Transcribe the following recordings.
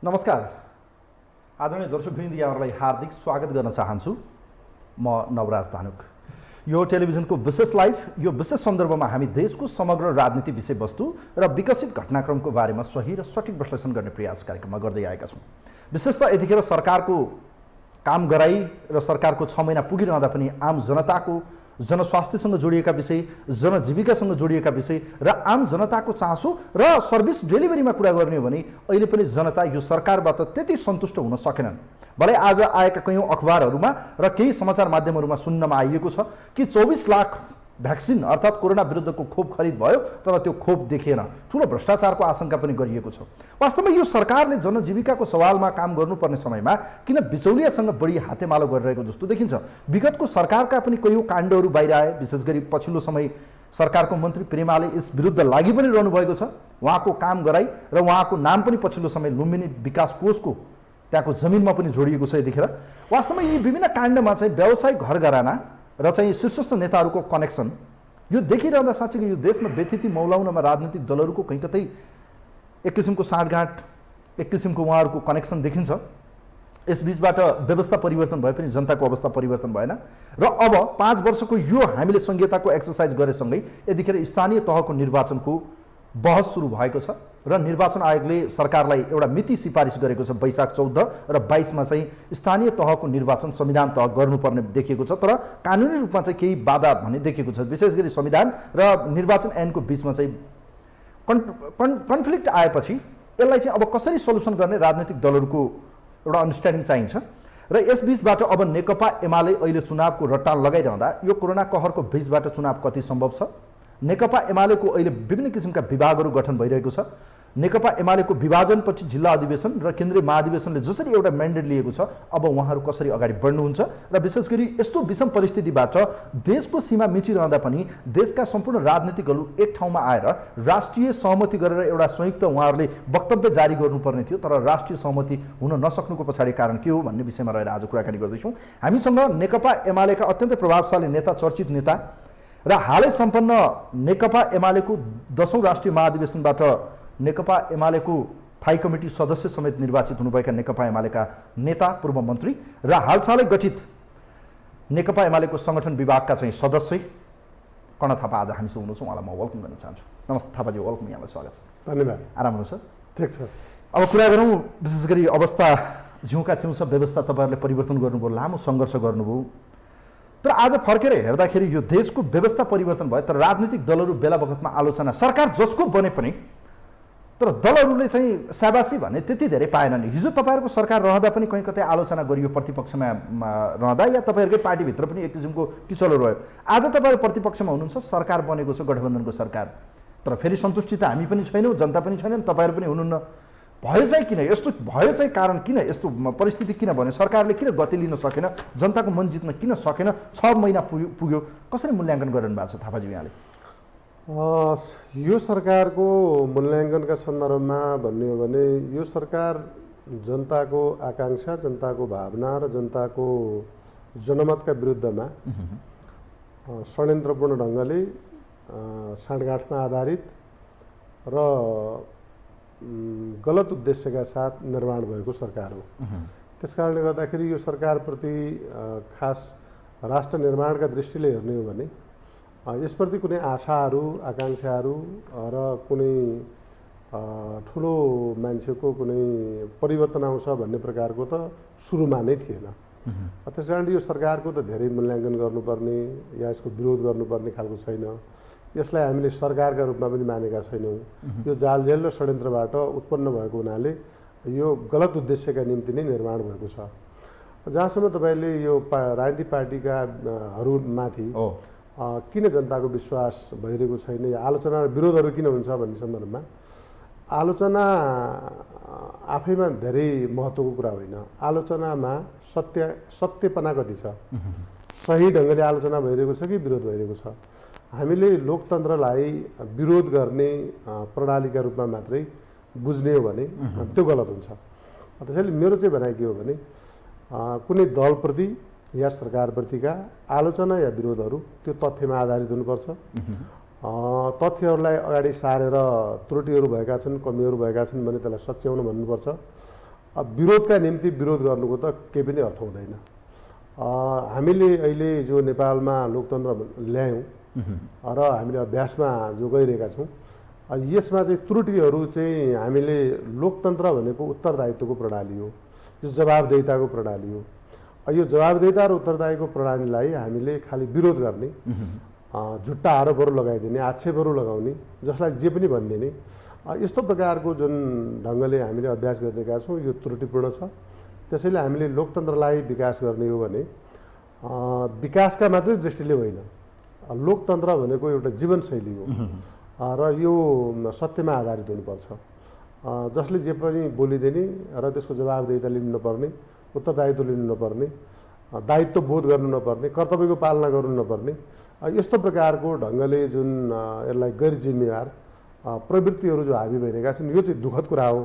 नमस्कार आदरणीय दर्शकवृन्द, यहाँहरूलाई हार्दिक स्वागत गर्न चाहन्छु। म नवराज धानुक। यो टेलिभिजनको विशेष लाइभ, यो विशेष सन्दर्भमा हामी देशको समग्र राजनीति विषयवस्तु र विकसित घटनाक्रमको बारेमा सही र सठिक विश्लेषण गर्ने प्रयास कार्यक्रममा गर्दै आएका छौँ। विशेषतः यतिखेर सरकारको काम गराई र सरकारको 6 महिना पुगिरहँदा पनि आम जनताको जनस्वास्थ्यसँग जोडिएका विषय, जनजीविकासँग जोडिएका विषय र आम जनताको चासो र सर्भिस डेलिभरीमा कुरा गर्ने हो भने अहिले पनि जनता यो सरकारबाट त्यति सन्तुष्ट हुन सकेनन्। भलै आज आएका कयौँ अखबारहरूमा र केही समाचार माध्यमहरूमा सुन्नमा आइएको छ कि 24 लाख भ्याक्सिन अर्थात् कोरोना विरुद्धको खोप खरिद भयो, तर त्यो खोप देखिएन। ठुलो भ्रष्टाचारको आशंका पनि गरिएको छ। वास्तवमा यो सरकारले जनजीविकाको सवालमा काम गर्नुपर्ने समयमा किन बिचौलियासँग बढी हातेमालो गरिरहेको जस्तो देखिन्छ। विगतको सरकारका पनि कयौँ काण्डहरू बाहिर आए। विशेष गरी पछिल्लो समय सरकारको मन्त्री प्रेमाले यस विरुद्ध लागि पनि रहनु भएको छ। उहाँको काम गराई र उहाँको नाम पनि पछिल्लो समय लुम्बिनी विकास कोषको त्यहाँको जमिनमा पनि जोडिएको छ। यतिखेर वास्तवमा यी विभिन्न काण्डमा चाहिँ व्यावसायिक घरघराना र चाहिँ शीर्षस्थ नेताहरूको कनेक्सन यो देखिरहँदा साँच्चै यो देशमा व्यथिति मौलाउनमा राजनीतिक दलहरूको कहीँ कतै एक किसिमको साँठगाँठ, एक किसिमको उहाँहरूको कनेक्सन देखिन्छ। यसबीचबाट व्यवस्था परिवर्तन भए पनि जनताको अवस्था परिवर्तन भएन र अब 5 वर्षको यो हामीले संहिताको एक्सर्साइज गरेसँगै यतिखेर स्थानीय तहको निर्वाचनको बहस सुरु भएको छ र निर्वाचन आयोगले सरकारलाई एउटा मिति सिफारिस गरेको छ। वैशाख 14 र 22 मा चाहिँ स्थानीय तहको निर्वाचन संविधान तह गर्नुपर्ने देखिएको छ, तर कानुनी रूपमा चाहिँ केही बाधा भन्ने देखिएको छ। विशेष गरी संविधान र निर्वाचन ऐनको बीचमा चाहिँ कन्फ्लिक्ट आएपछि यसलाई चाहिँ अब कसरी सोल्युसन गर्ने राजनीतिक दलहरूको एउटा अन्डरस्ट्यान्डिङ चाहिन्छ। र यसबीचबाट अब नेकपा एमाले अहिले चुनावको रट्टान लगाइरहँदा यो कोरोना कहरको बीचबाट चुनाव कति सम्भव छ। नेकपा एमालेको अहिले विभिन्न किसिमका विभागहरू गठन भइरहेको छ। नेकपा एमालेको विभाजनपछि जिल्ला अधिवेशन र केन्द्रीय महाधिवेशनले जसरी एउटा म्यान्डेट लिएको छ, अब उहाँहरू कसरी अगाडि बढ्नुहुन्छ र विशेष गरी यस्तो विषम परिस्थितिबाट देशको सीमा मिचिरहँदा पनि देशका सम्पूर्ण राजनीतिकहरू एक ठाउँमा आएर राष्ट्रिय सहमति गरेर एउटा संयुक्त उहाँहरूले वक्तव्य जारी गर्नुपर्ने थियो, तर राष्ट्रिय सहमति हुन नसक्नुको पछाडि कारण के हो भन्ने विषयमा रहेर आज कुराकानी गर्दैछौँ। हामीसँग नेकपा एमालेका अत्यन्तै प्रभावशाली नेता, चर्चित नेता र हालै सम्पन्न नेकपा एमालेको 10औं राष्ट्रिय महाधिवेशनबाट नेकपा एमालेको थाई कमिटी सदस्य समेत निर्वाचित हुनुभएका नेकपा एमालेका नेता, पूर्व मन्त्री र हालसालै गठित नेकपा एमालेको संगठन विभागका चाहिँ सदस्य कर्ण थापा आज हामीसँग हुनुहुन्छ। उहाँलाई म वेलकम गर्न चाहन्छु। नमस्ते थापाजी, वेलकम, यहाँलाई स्वागत छ। धन्यवाद। आराम हुनुहुन्छ? ठिक छ। अब कुरा गरौँ विशेष गरी अवस्था जिउका थिउँ छ व्यवस्था तपाईँहरूले परिवर्तन गर्नुभयो, लामो सङ्घर्ष गर्नुभयो, तर आज फर्केर हेर्दाखेरि यो देशको व्यवस्था परिवर्तन भयो, तर राजनीतिक दलहरू बेला बखतमा आलोचना, सरकार जसको बने पनि तर दलहरूले चाहिँ शाबासी भने त्यति धेरै पाएनन्। हिजो तपाईँहरूको सरकार रहँदा पनि कहीँ कतै आलोचना गरियो प्रतिपक्षमा रहँदा, या तपाईँहरूकै पार्टीभित्र पनि एक किसिमको किचलो रह्यो। आज तपाईँहरू प्रतिपक्षमा हुनुहुन्छ, सरकार बनेको छ गठबन्धनको सरकार, तर फेरि सन्तुष्टि त हामी पनि छैनौँ, जनता पनि छैनन्, तपाईँहरू पनि हुनुहुन्न। भयो चाहिँ किन यस्तो भयो चाहिँ कारण किन यस्तो परिस्थिति किन बन्यो? सरकारले किन गति लिन सकेन? जनताको मन जित्न किन सकेन? 6 महिना पुग्यो, कसरी मूल्याङ्कन गरिरहनु भएको छ थापाजी यहाँले? यो सरकारको मूल्याङ्कनका सन्दर्भमा भन्ने हो भने यो सरकार जनताको आकाङ्क्षा, जनताको भावना र जनताको जनमतका विरुद्धमा षड्यन्त्रपूर्ण ढङ्गले साँठगाँठमा आधारित र गलत उद्देश्यका साथ निर्माण भएको सरकार हो। त्यसकारणले गर्दाखेरि यो सरकारप्रति खास राष्ट्र निर्माणका दृष्टिले हेर्ने हो भने यसप्रति कुनै आशाहरू, आकाङ्क्षाहरू र कुनै ठुलो मान्छेको कुनै परिवर्तन आउँछ भन्ने प्रकारको त सुरुमा नै थिएन। त्यसकारणले यो सरकारको त धेरै मूल्याङ्कन गर्नुपर्ने या यसको विरोध गर्नुपर्ने खालको छैन। यसलाई हामीले सरकारका रूपमा पनि मानेका छैनौँ। यो जालझेल र षड्यन्त्रबाट उत्पन्न भएको हुनाले यो गलत उद्देश्यका निम्ति नै निर्माण भएको छ। जहाँसम्म तपाईँले यो राजनीतिक पार्टीका हरूमाथि किन जनताको विश्वास भइरहेको छैन या आलोचना र विरोधहरू किन हुन्छ भन्ने सन्दर्भमा, आलोचना आफैमा धेरै महत्त्वको कुरा होइन। आलोचनामा सत्यपना कति छ, सही ढङ्गले आलोचना भइरहेको छ कि विरोध भइरहेको छ। हामीले लोकतन्त्रलाई विरोध गर्ने प्रणालीका रूपमा मात्रै बुझ्ने हो भने त्यो गलत हुन्छ। त्यसैले मेरो चाहिँ भनाइ के हो भने कुनै दलप्रति या सरकारप्रतिका आलोचना या विरोधहरू त्यो तथ्यमा आधारित हुनुपर्छ। तथ्यहरूलाई अगाडि सारेर त्रुटिहरू भएका छन्, कमीहरू भएका छन् भने त्यसलाई सच्याउन भन्नुपर्छ। विरोधका निम्ति विरोध गर्नुको त केही पनि अर्थ हुँदैन। हामीले अहिले जो नेपालमा लोकतन्त्र ल्यायौँ र हामीले अभ्यासमा जो गइरहेका छौँ, यसमा चाहिँ त्रुटिहरू चाहिँ हामीले लोकतन्त्र भनेको उत्तरदायित्वको प्रणाली हो, यो जवाबदेहिताको प्रणाली हो। यो जवाबदेहिता र उत्तरदायीको प्रणालीलाई हामीले खालि विरोध गर्ने, झुट्टा आरोपहरू लगाइदिने, आक्षेपहरू लगाउने, जसलाई जे पनि भनिदिने, यस्तो प्रकारको जुन ढङ्गले हामीले अभ्यास गरिरहेका छौँ यो त्रुटिपूर्ण छ। त्यसैले हामीले लोकतन्त्रलाई विकास गर्ने हो भने विकासका मात्रै दृष्टिले होइन, लोकतन्त्र भनेको एउटा जीवनशैली हो र यो सत्यमा आधारित हुनुपर्छ। जसले जे पनि बोलिदिने र त्यसको जवाबदेहिता लिनु नपर्ने, उत्तरदायित्व लिनु नपर्ने, दायित्व बोध गर्नु नपर्ने, कर्तव्यको पालना गर्नु नपर्ने, यस्तो प्रकारको ढङ्गले जुन यसलाई गैर जिम्मेवार प्रवृत्तिहरू जो हाबी भइरहेका छन्, यो चाहिँ दुःखद कुरा हो।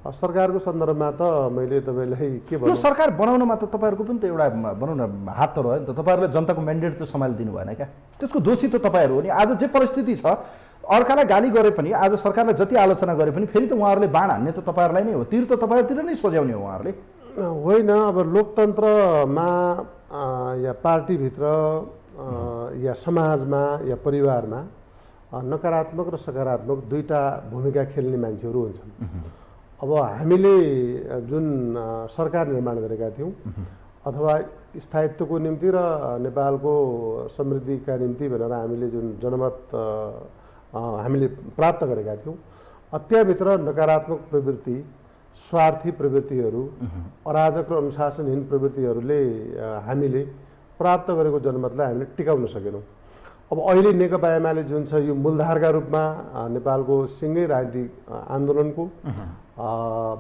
सरकारको सन्दर्भमा त मैले तपाईँलाई के भन्नु, यो सरकार बनाउनमा त तपाईँहरूको पनि त एउटा भनौँ न हात त रह्यो नि त। तपाईँहरूले जनताको म्यान्डेट त सम्हालिदिनु भएन क्या, त्यसको दोषी त तपाईँहरू हो नि। आज जे परिस्थिति छ, अर्कालाई गाली गरे पनि, आज सरकारलाई जति आलोचना गरे पनि फेरि त उहाँहरूले बाण हान्ने त तपाईँहरूलाई नै हो, तिर त तपाईँहरूतिर नै सोझ्याउने हो उहाँहरूले होइन। अब लोकतन्त्रमा या पार्टीभित्र या समाजमा या परिवारमा नकारात्मक र सकारात्मक दुईटा भूमिका खेल्ने मान्छेहरू हुन्छन्। अब हामीले जुन सरकार निर्माण गरेका थियौँ अथवा स्थायित्वको निम्ति र नेपालको समृद्धिका निम्ति भनेर हामीले जुन जनमत हामीले प्राप्त गरेका थियौँ, त्यहाँभित्र नकारात्मक प्रवृत्ति, स्वार्थी प्रवृत्तिहरू, अराजक र अनुशासनहीन प्रवृत्तिहरूले हामीले प्राप्त गरेको जनमतलाई हामीले टिकाउन सकेनौँ। अब अहिले नेकपा एमाले जुन छ यो मूलधारका रूपमा नेपालको सिङ्गै राजनीतिक आन्दोलनको,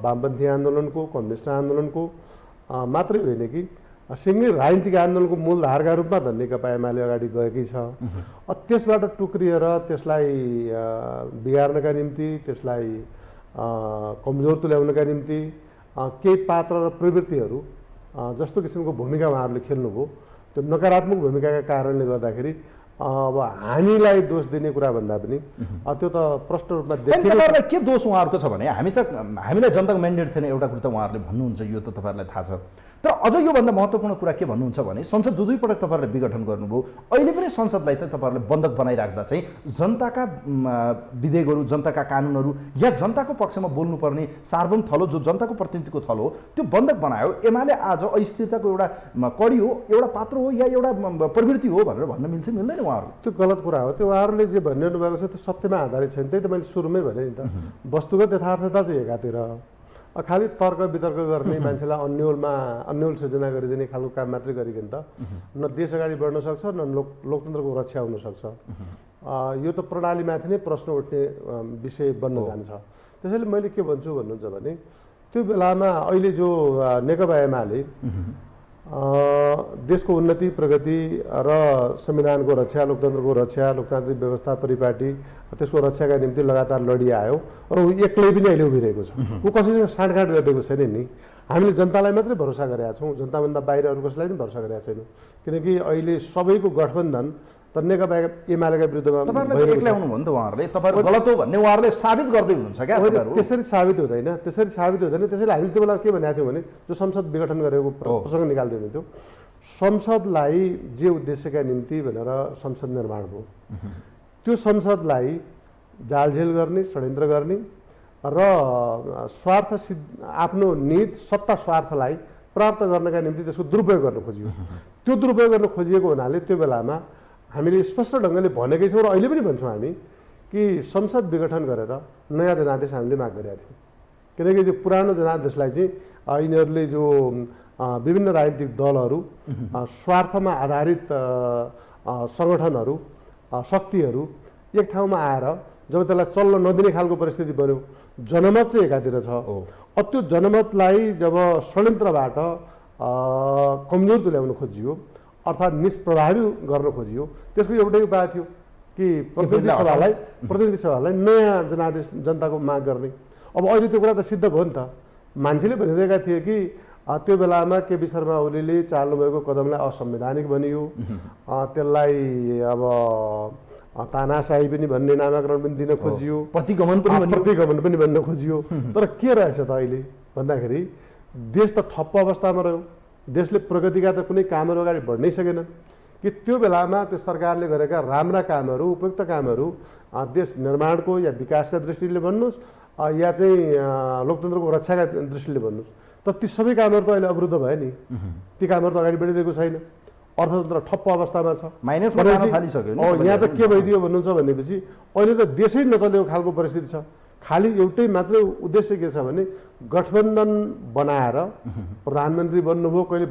वामपन्थी आन्दोलनको, कम्युनिस्ट आन्दोलनको मात्रै होइन कि सिङ्गै राजनीतिक आन्दोलनको मूलधारका रूपमा त नेकपा एमाले अगाडि गएकै छ। त्यसबाट टुक्रिएर त्यसलाई बिगार्नका निम्ति, त्यसलाई कमजोर तुल्याउनका निम्ति केही पात्र र प्रवृत्तिहरू जस्तो किसिमको भूमिका उहाँहरूले खेल्नुभयो, त्यो नकारात्मक भूमिकाका कारणले गर्दाखेरि अब हामीलाई दोष दिने कुरा भन्दा पनि त्यो त प्रष्ट रूपमा तपाईँहरूलाई के दोष उहाँहरूको छ भने हामीलाई जनताको म्यान्डेट थिएन एउटा कुरा त उहाँहरूले भन्नुहुन्छ, यो त तपाईँहरूलाई थाहा छ। तर अझ योभन्दा महत्त्वपूर्ण कुरा के भन्नुहुन्छ भने संसद दुई पटक तपाईँहरूले विघटन गर्नुभयो, अहिले पनि संसदलाई त तपाईँहरूले बन्धक बनाइराख्दा चाहिँ जनताका विधेयकहरू, जनताका कानुनहरू या जनताको पक्षमा बोल्नुपर्ने सार्वभौम थलो जो जनताको प्रतिनिधिको थलो हो त्यो बन्धक बनायो। एमाले आज अस्थिरताको एउटा कडी हो, एउटा पात्र हो या एउटा प्रवृत्ति हो भनेर भन्न मिल्छ मिल्दैन? उहाँहरू त्यो गलत कुरा हो। त्यो उहाँहरूले जे भनिरहनु भएको छ त्यो सत्यमा आधारित छैन। त्यही त मैले सुरुमै भने नि त, वस्तुगत यथार्थता चाहिँ एकातिर, खालि तर्क वितर्क गर्ने, मान्छेलाई अन्यल सृजना गरिदिने खालको काम मात्रै गरिकन त न देश अगाडि बढ्न सक्छ न लोकतन्त्रको रक्षा हुन सक्छ। यो त प्रणालीमाथि नै प्रश्न उठ्ने विषय बन्न जान्छ। त्यसैले मैले के भन्छु भन्नुहुन्छ भने त्यो बेलामा अहिले जो नेकपा एमाले देशको उन्नति, प्रगति र संविधानको रक्षा, लोकतन्त्रको रक्षा, लोकतान्त्रिक व्यवस्था परिपाटी त्यसको रक्षाका निम्ति लगातार लडिआयो र ऊ एक्लै पनि अहिले उभिरहेको छ। ऊ कसैसँग साँठगाँठ गरिदिएको छैन नि। हामीले जनतालाई मात्रै भरोसा गरेका छौँ, जनताभन्दा बाहिर अरू कसैलाई पनि भरोसा गरेका छैनौँ। किनकि अहिले सबैको गठबन्धन त नेकपा एमालेका विरुद्धमा एक्लै आउनु भयो नि त उहाँहरूले। तपाईँहरू गलत हो भन्ने उहाँहरूले साबित गर्दै हुनुहुन्छ क्या? त्यसरी साबित हुँदैन, त्यसरी साबित हुँदैन। त्यसैले हामीले त्यो बेला के भनेको थियौँ भने जो संसद विघटन गरेको प्रसङ्ग निकाल्दै हुनुहुन्थ्यो, संसदलाई जे उद्देश्यका निम्ति भनेर संसद निर्माण भयो, त्यो संसदलाई जालझेल गर्ने, षड्यन्त्र गर्ने र स्वार्थ आफ्नो निहित सत्ता स्वार्थलाई प्राप्त गर्नका निम्ति त्यसको दुरुपयोग गर्न खोजियो। त्यो दुरुपयोग गर्न खोजिएको हुनाले त्यो बेलामा हामीले स्पष्ट ढङ्गले भनेकै छौँ र अहिले पनि भन्छौँ हामी कि संसद विघटन गरेर नयाँ जनादेश हामीले माग गरेका थियौँ। किनकि त्यो पुरानो जनादेशलाई चाहिँ यिनीहरूले जो विभिन्न राजनीतिक दलहरू, स्वार्थमा आधारित सङ्गठनहरू, शक्तिहरू एक ठाउँमा आएर जब त्यसलाई चल्न नदिने खालको परिस्थिति बन्यो, जनमत चाहिँ एकातिर छ। त्यो जनमतलाई जब षड्यन्त्रबाट कमजोर तुल्याउन खोजियो अर्थात् निष्प्रभावी गर्न खोजियो, त्यसको एउटै उपाय थियो कि प्रतिनिधि सभालाई नयाँ जनादेश जनताको माग गर्ने। अब अहिले त्यो कुरा त सिद्ध भयो नि त। मान्छेले भनिरहेका थिए कि त्यो बेलामा केपी शर्मा ओलीले चाल्नुभएको कदमलाई असंवैधानिक भनियो, त्यसलाई अब तानाशाही पनि भन्ने नामाकरण पनि दिन खोजियो, प्रतिगमन पनि भन्न खोजियो। तर के रहेछ त अहिले भन्दाखेरि देश त ठप्प अवस्थामा रह्यो, देशले प्रगतिका त कुनै कामहरू अगाडि बढ्नै सकेनन् कि त्यो बेलामा त्यो सरकारले गरेका राम्रा कामहरू, उपयुक्त कामहरू देश निर्माणको या विकासका दृष्टिले भन्नुहोस् या चाहिँ लोकतन्त्रको रक्षाका दृष्टिले भन्नुहोस्, तर ती सबै कामहरू त अहिले अवरुद्ध भयो नि। ती कामहरू त अगाडि बढिरहेको छैन, अर्थतन्त्र ठप्प अवस्थामा छ, माइनसमा जान थालिसक्यो नि। यहाँ त के भइदियो भन्नुहुन्छ भनेपछि अहिले त देशै नचलेको खालको परिस्थिति छ। खालि एउटै मात्रै उद्देश्य के छ भने गठबन्धन बनाएर प्रधानमन्त्री बन्नुभयो, कहिले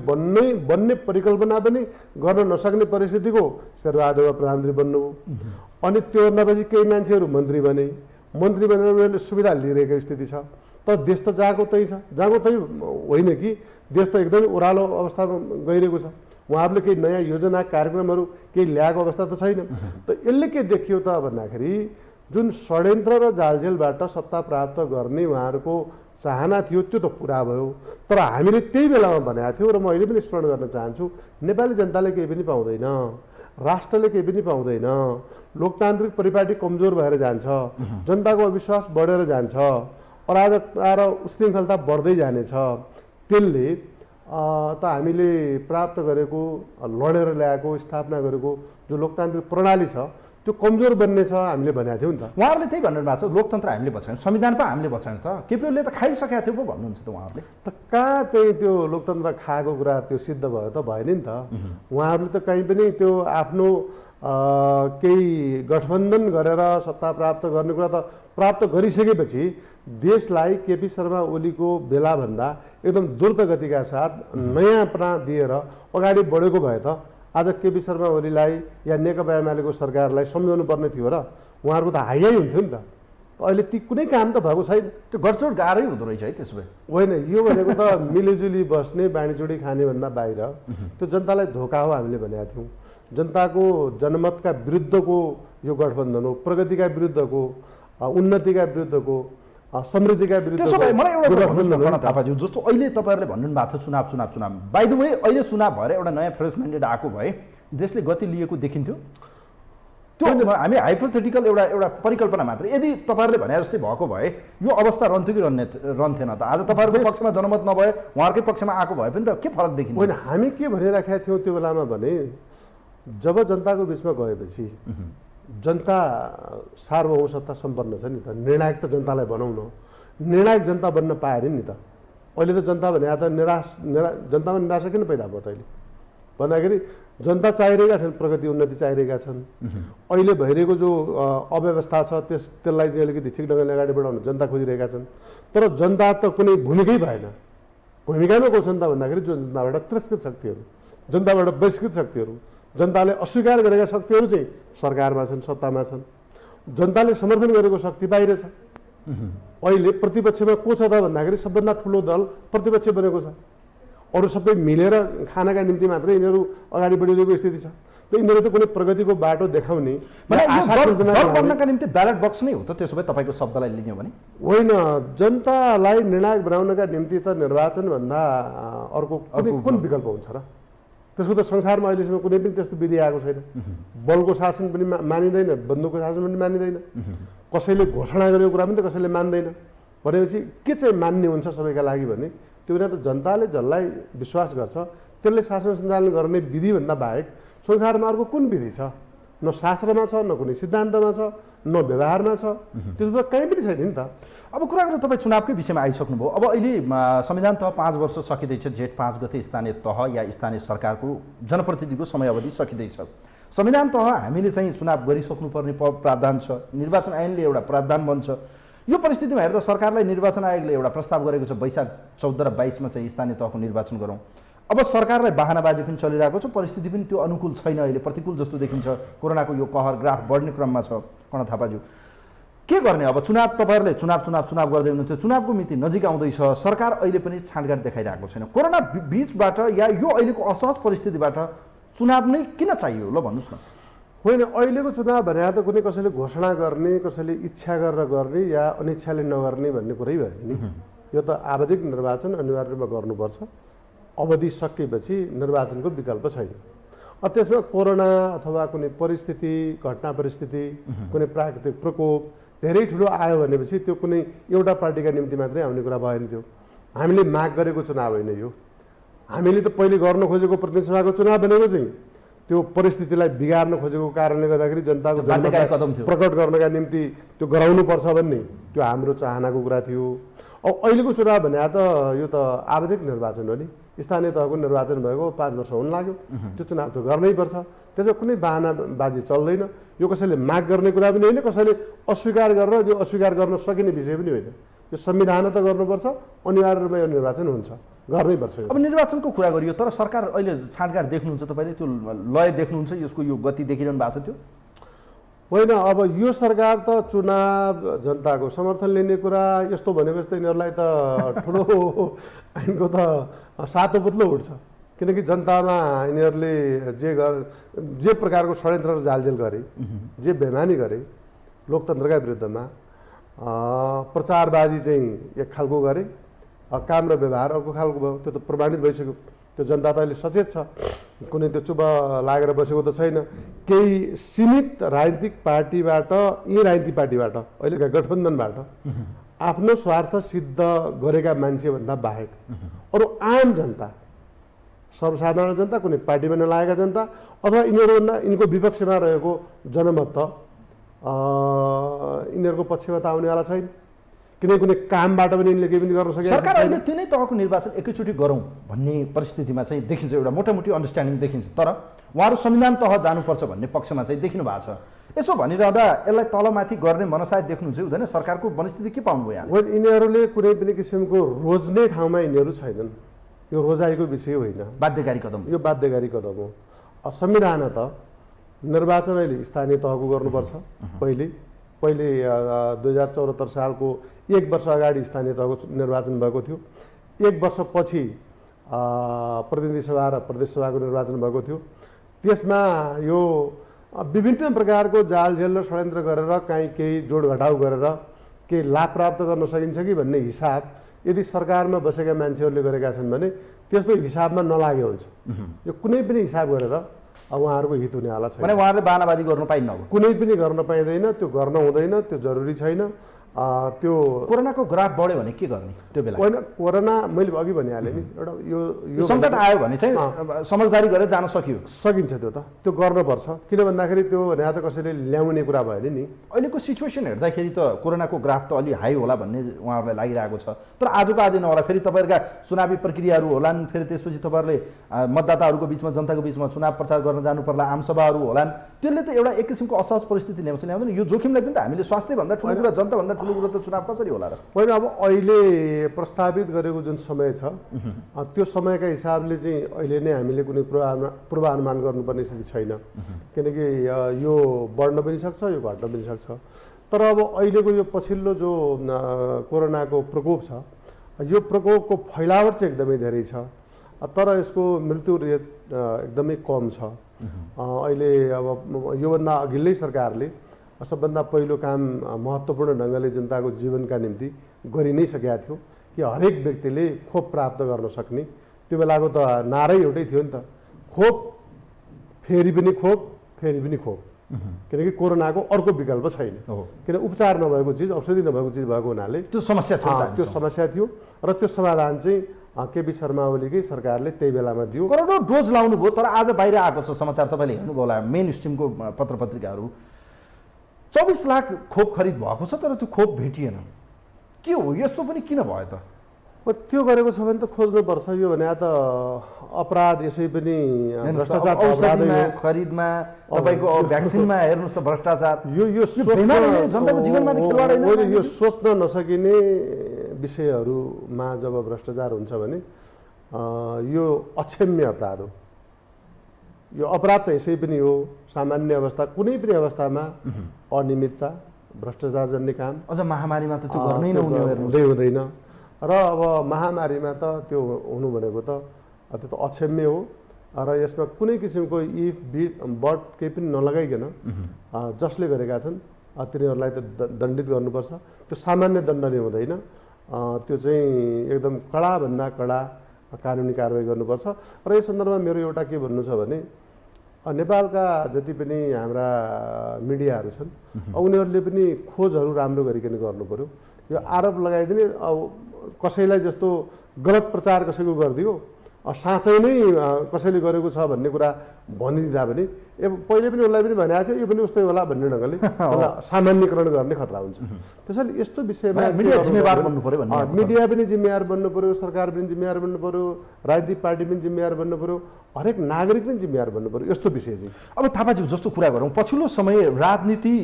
बन्ने परिकल्पना पनि गर्न नसक्ने परिस्थितिको शेरबहादुर प्रधानमन्त्री बन्नुभयो। अनि त्योभन्दा पछि केही मान्छेहरू मन्त्री बनेर उनीहरूले सुविधा लिइरहेको स्थिति छ। तर देश त जहाँको त्यही छ, जहाँको त्यही होइन कि देश त एकदमै ओह्रालो अवस्थामा गइरहेको छ। उहाँहरूले केही नयाँ योजना कार्यक्रमहरू केही ल्याएको अवस्था त छैन। त यसले के देखियो त भन्दाखेरि जुन षड्यन्त्र र जालझेलबाट सत्ता प्राप्त गर्ने उहाँहरूको चाहना थियो त्यो त पुरा भयो। तर हामीले त्यही बेलामा भनेको थियौँ र म अहिले पनि स्मरण गर्न चाहन्छु, नेपाली जनताले केही पनि पाउँदैन, राष्ट्रले केही पनि पाउँदैन, लोकतान्त्रिक परिपाटी कमजोर भएर जान्छ, जनताको अविश्वास बढेर जान्छ, अराजकता र उशृङ्खलता बढ्दै जानेछ। त्यसले त हामीले प्राप्त गरेको, लडेर ल्याएको, स्थापना गरेको जो लोकतान्त्रिक प्रणाली छ त्यो कमजोर बन्ने छ हामीले भनेको थियौँ नि त। उहाँहरूले त्यही भन्नु भएको छ, लोकतन्त्र हामीले बचायौँ, संविधान पो हामीले बचायौँ त, केपीओले त खाइसकेको थियो पो भन्नुहुन्छ त उहाँहरूले। त कहाँ त्यही त्यो लोकतन्त्र खाएको कुरा त्यो सिद्ध भयो त भएन नि त। उहाँहरूले त कहीँ पनि त्यो आफ्नो केही गठबन्धन गरेर सत्ता प्राप्त गर्ने कुरा त प्राप्त गरिसकेपछि देशलाई केपी शर्मा ओलीको बेलाभन्दा एकदम द्रुत गतिका साथ नयाँपना दिएर अगाडि बढेको भए त आज केपी शर्मा ओलीलाई या नेकपा एमालेको सरकारलाई सम्झाउनु पर्ने थियो र उहाँहरूको त हाइहाई हुन्थ्यो नि त। अहिले ती कुनै काम त भएको छैन। त्यो गठजोड गाह्रै हुँदो रहेछ है त्यसो भए। होइन, यो भनेको त मिलिजुली बस्ने बाँडीचुडी खाने भन्दा बाहिर त्यो जनतालाई धोका हो हामीले भनेका थियौँ। जनताको जनमतका विरुद्धको यो गठबन्धन हो, प्रगतिका विरुद्धको, उन्नतिका विरुद्धको, समृद्धिका विरुद्धको। त्यसो भए मलाई एउटा कुरा थापाज्यू, जस्तो अहिले तपाईँहरूले भन्नु भएको थियो चुनाव बाइ द वे अहिले चुनाव भएर एउटा नयाँ फ्रेस म्यान्डेट आएको भए देशले गति लिएको देखिन्थ्यो। त्यो हामी हाइपोथेटिकल एउटा परिकल्पना मात्र, यदि तपाईँहरूले भने जस्तै भएको भए यो अवस्था रहन्थ्यो कि रहन्थेन त? आज तपाईँहरूको पक्षमा जनमत नभए उहाँहरूकै पक्षमा आएको भए पनि त के फरक देखिन्छ? होइन, हामी के भनिराखेका थियौँ त्यो बेलामा भने जब जनताको बिचमा गएपछि जनता सार्वभौम सत्ता सम्पन्न छ नि त, निर्णायक त जनतालाई बनाउन, निर्णायक जनता बन्न पाएन नि त। अहिले त जनता भने त जनतामा निराशा किन पैदा भयो त अहिले भन्दाखेरि जनता चाहिरहेका छन्, प्रगति उन्नति चाहिरहेका छन्। अहिले भइरहेको जो अव्यवस्था छ त्यसलाई चाहिँ अलिकति ठिक ढङ्गले अगाडि बढाउन जनता खोजिरहेका छन्। तर जनता त कुनै भूमिकै भएन। भूमिकामा को छन् त भन्दाखेरि जो जनताबाट तिरस्कृत शक्तिहरू, जनताबाट बहिष्कृत शक्तिहरू, जनताले अस्वीकार गरेका शक्तिहरू चाहिँ सरकारमा छन्, सत्तामा छन्। जनताले समर्थन गरेको शक्ति बाहिर छ। अहिले प्रतिपक्षमा को छ त भन्दाखेरि सबभन्दा ठुलो दल प्रतिपक्ष बनेको छ। अरू सबै मिलेर खानका निम्ति मात्रै यिनीहरू अगाडि बढिरहेको स्थिति छ। त यिनीहरू त कुनै प्रगतिको बाटो देखाउने बन्नका निम्ति ब्यालेट बक्स नै हो त त्यसो भए तपाईँको शब्दलाई लिने हो भने? होइन, जनतालाई निर्णायक बनाउनका निम्ति त निर्वाचनभन्दा अर्को कुन विकल्प हुन्छ र? त्यसको त संसारमा अहिलेसम्म कुनै पनि त्यस्तो विधि आएको छैन। बलको शासन पनि मानिँदैन, बन्दुकको शासन पनि मानिँदैन, कसैले घोषणा गरेको कुरा पनि त कसैले मान्दैन। भनेपछि के चाहिँ मान्ने हुन्छ सबैका लागि भने त्यो बेला त जनताले जसलाई विश्वास गर्छ त्यसले शासन सञ्चालन गर्ने विधिभन्दा बाहेक संसारमा अर्को कुन विधि छ? न शास्त्रमा छ, न कुनै सिद्धान्तमा छ, न व्यवहारमा छ, त्यस्तो त कहीँ पनि छैन नि त। अब कुरा गर्नु तपाईँ चुनावकै विषयमा आइसक्नुभयो। अब अहिले संविधान तह 5 वर्ष सकिँदैछ, जेठ 5 गते स्थानीय तह या स्थानीय सरकारको जनप्रतिनिधिको समयावधि सकिँदैछ। संविधान तह हामीले चाहिँ चुनाव गरिसक्नुपर्ने प्रावधान छ, निर्वाचन ऐनले एउटा प्रावधान बन्छ। यो परिस्थितिमा हेर्दा सरकारलाई निर्वाचन आयोगले एउटा प्रस्ताव गरेको छ वैशाख 14 र 22 मा चाहिँ स्थानीय तहको निर्वाचन गरौँ। अब सरकारलाई बाहनाबाजी पनि चलिरहेको छ, परिस्थिति पनि त्यो अनुकूल छैन, अहिले प्रतिकूल जस्तो देखिन्छ। कोरोनाको यो कहर ग्राफ बढ्ने क्रममा छ। कर्ण थापाज्यू, के गर्ने अब? चुनाव तपाईँहरूले चुनाव गर्दै हुनुहुन्थ्यो, चुनावको मिति नजिक आउँदैछ, सरकार अहिले पनि छाँटकाँट देखाइरहेको छैन। कोरोना बीचबाट या यो अहिलेको असहज परिस्थितिबाट चुनाव नै किन चाहियो ल भन्नुहोस् न? होइन, अहिलेको चुनाव भने त कुनै कसैले घोषणा गर्ने, कसैले इच्छा गरेर गर्ने या अनिच्छाले नगर्ने भन्ने कुरै भएन नि। यो त आवधिक निर्वाचन अनिवार्य रूपमा गर्नुपर्छ। अवधि सकिएपछि निर्वाचनको विकल्प छैन। त्यसमा कोरोना अथवा कुनै परिस्थिति घटना परिस्थिति कुनै प्राकृतिक प्रकोप धेरै ठुलो आयो भनेपछि त्यो कुनै एउटा पार्टीका निम्ति मात्रै आउने कुरा भएन। थियो हामीले माग गरेको चुनाव होइन यो। हामीले त पहिले गर्न खोजेको प्रतिनिधि सभाको चुनाव भनेको चाहिँ त्यो परिस्थितिलाई बिगार्न खोजेको कारणले गर्दाखेरि जनताको प्रकट गर्नका निम्ति त्यो गराउनुपर्छ भन्ने त्यो हाम्रो चाहनाको कुरा थियो। अब अहिलेको चुनाव भने त यो त आवधिक निर्वाचन हो नि, स्थानीय तहको निर्वाचन भएको 5 वर्ष हुन लाग्यो। त्यो चुनाव त गर्नै पर्छ, त्यसमा कुनै बहानाबाजी चल्दैन। यो कसैले माग गर्ने कुरा पनि होइन, कसैले अस्वीकार गरेर यो अस्वीकार गर्न सकिने विषय पनि होइन। यो संविधान त गर्नुपर्छ, अनिवार्य रूपमा यो निर्वाचन हुन्छ, गर्नै पर्छ। अब निर्वाचनको कुरा गरियो तर सरकार अहिले छाँटकाँट देख्नुहुन्छ तपाईँले, त्यो लय देख्नुहुन्छ, यसको यो गति देखिरहनु भएको छ? त्यो होइन, अब यो सरकार त चुनाव जनताको समर्थन लिने कुरा यस्तो भनेपछि त यिनीहरूलाई त ठुलो ऐनको त सातो पुत्लो उठ्छ। किनकि जनतामा यिनीहरूले जे प्रकारको षड्यन्त्र र जालजेल गरे, जे बेमानी गरे लोकतन्त्रका विरुद्धमा, प्रचारबाजी चाहिँ एक खालको गरे, काम र व्यवहार अर्को खालको भयो। त्यो त प्रमाणित भइसक्यो। त्यो जनता त अहिले सचेत छ, कुनै त्यो चुप लागेर बसेको त छैन। केही सीमित राजनीतिक पार्टीबाट, यी राजनीतिक पार्टीबाट अहिलेका गठबन्धनबाट आफ्नो स्वार्थ सिद्ध गरेका मान्छेभन्दा बाहेक अरू आम जनता, सर्वसाधारण जनता, कुनै पार्टीमा नलागेका जनता अथवा यिनीहरूभन्दा यिनको विपक्षमा रहेको जनमत त यिनीहरूको पक्षमा त आउनेवाला छैन। कुनै कामबाट पनि यिनले केही पनि गर्न सकेन। सरकार अहिले तिनै तहको निर्वाचन एकैचोटि गरौँ भन्ने परिस्थितिमा चाहिँ देखिन्छ, एउटा मोटामोटी अन्डरस्ट्यान्डिङ देखिन्छ। तर उहाँहरू संविधान तह जानुपर्छ भन्ने पक्षमा चाहिँ देखिनु भएको छ। यसो भनिरहँदा यसलाई तलमाथि गर्ने मनसाय देख्नु चाहिँ हुँदैन? सरकारको मनस्थिति के पाउनुभयो यहाँ? यिनीहरूले कुनै पनि किसिमको रोज्ने ठाउँमा यिनीहरू छैनन्। यो रोजाइको विषय होइन, बाध्यकारी कदम, यो बाध्यकारी कदम हो। संविधान त निर्वाचन अहिले स्थानीय तहको गर्नुपर्छ। पहिले 2074 सालको 1 वर्ष अगाडि स्थानीय तहको निर्वाचन भएको थियो। 1 वर्षपछि प्रतिनिधि सभा र प्रदेश सभाको निर्वाचन भएको थियो। त्यसमा यो विभिन्न प्रकारको जालझेल र षड्यन्त्र गरेर काहीँ केही जोड घटाउ गरेर केही लाभ प्राप्त गर्न सकिन्छ कि भन्ने हिसाब यदि सरकारमा बसेका मान्छेहरूले गरेका छन् भने त्यसको हिसाबमा नलागे हुन्छ। यो कुनै पनि हिसाब गरेर उहाँहरूको हित हुनेवाला छैन। भने उहाँहरूले बानाबाजी गर्न पाइन्न, कुनै पनि गर्न पाइँदैन, त्यो गर्न हुँदैन, त्यो जरुरी छैन। त्यो कोरोनाको ग्राफ बढ्यो भने के गर्ने त्यो बेला? होइन, कोरोना मैले अघि भनिहालेँ नि, एउटा यो सङ्कट आयो भने चाहिँ समझदारी गरेर जान सकिन्छ। त्यो गर्नुपर्छ। किन भन्दाखेरि त्यो भने त कसैले ल्याउने कुरा भएन नि। अहिलेको सिचुएसन हेर्दाखेरि त कोरोनाको ग्राफ त अलि हाई होला भन्ने उहाँहरूलाई लागिरहेको छ। तर आजको आज नहोला, फेरि तपाईँहरूका चुनावी प्रक्रियाहरू होलान्, फेरि त्यसपछि तपाईँहरूले मतदाताहरूको बिचमा, जनताको बिचमा चुनाव प्रचार गर्न जानु पर्ला, आमसभाहरू होलान्। त्यसले त एउटा एक किसिमको असहज परिस्थिति ल्याउँदैन? यो जोखिमलाई पनि त हामीले स्वास्थ्यभन्दा ठुलो कुरा, जनताभन्दा ठुलो कुरा त चुनाव कसरी होला र? होइन, अब अहिले प्रस्तावित गरेको जुन समय छ त्यो समयका हिसाबले चाहिँ अहिले नै हामीले कुनै पूर्वानुमान गर्नुपर्ने स्थिति छैन। किनकि यो बढ्न पनि सक्छ, यो घट्न पनि सक्छ। तर अब अहिलेको यो पछिल्लो जो कोरोनाको प्रकोप छ, यो प्रकोपको फैलावट चाहिँ एकदमै धेरै छ, तर यसको मृत्यु रेट एकदमै कम छ। अहिले अब योभन्दा अघिल्लै सरकारले सबभन्दा पहिलो काम महत्त्वपूर्ण ढङ्गले जनताको जीवनका निम्ति गरि नै सकेका थियो कि हरेक व्यक्तिले खोप प्राप्त गर्न सक्ने। त्यो बेलाको त नारै एउटै थियो नि त, खोप, फेरि पनि खोप, फेरि पनि खोप। किनकि कोरोनाको अर्को विकल्प छैन। किन उपचार नभएको चिज, औषधि नभएको चिज भएको हुनाले त्यो समस्या थियो र त्यो समाधान चाहिँ केपी शर्मा ओलीकै सरकारले त्यही बेलामा दियो। करोडौँ डोज लाउनु भयो, तर आज बाहिर आएको छ समाचार, तपाईँले हेर्नुभयो होला मेन स्ट्रिमको पत्र पत्रिकाहरू, 24 लाख खोप खरिद भएको छ तर त्यो खोप भेटिएन। के हो यस्तो पनि किन भयो त? त्यो गरेको छ भने त खोज्नुपर्छ। यो भने त अपराध, यसै पनि भ्रष्टाचार, औषधिमा, खरिदमा, तपाईँको भ्याक्सिनमा हेर्नुहोस् त भ्रष्टाचार। यो जनताको जीवनमा खेलवाड होइन। यो सोच्न नसकिने विषयहरूमा जब भ्रष्टाचार हुन्छ भने यो अक्षम्य अपराध हो। यो अपराध त यसै पनि हो। सामान्य अवस्था, कुनै पनि अवस्थामा अनियमितता, भ्रष्टाचार जन्ने काम, अझ महामारीमा त त्यो गर्नै हुँदैन। र अब महामारीमा त त्यो हुनु भनेको त त्यो त अक्षम्य हो। र यसमा कुनै किसिमको इफ बिट बट केही पनि नलगाइकन जसले गरेका छन् तिनीहरूलाई त दण्डित गर्नुपर्छ। त्यो सामान्य दण्डले हुँदैन, त्यो चाहिँ एकदम कडाभन्दा कडा कानुनी कारवाही गर्नुपर्छ। र यस सन्दर्भमा मेरो एउटा के भन्नु छ भने नेपालका जति पनि हाम्रा मिडियाहरू छन् उनीहरूले पनि खोजहरू राम्रो गरिकन गर्नु पर्यो। यो आरोप लगाइदिने कसैलाई जस्तो गलत प्रचार कसैको गरिदियो साँच्चै नै कसैले गरेको छ भन्ने कुरा भनिदिँदा पनि पहिले पनि उसलाई पनि भनेको थियो यो पनि उस्तै होला भन्ने ढङ्गले सामान्यकरण गर्ने खतरा हुन्छ। त्यसैले यस्तो विषयमा मिडिया जिम्मेवार बन्नु पर्यो भन्ने मिडिया पनि जिम्मेवार बन्नु पर्यो, सरकार पनि जिम्मेवार बन्नु पर्यो, राजनीतिक पार्टी पनि जिम्मेवार बन्नु पर्यो, हरेक नागरिक पनि जिम्मेवार बन्नु पर्यो यस्तो विषय चाहिँ। अब थापाज्यू जस्तो कुरा गरौँ, पछिल्लो समय राजनीति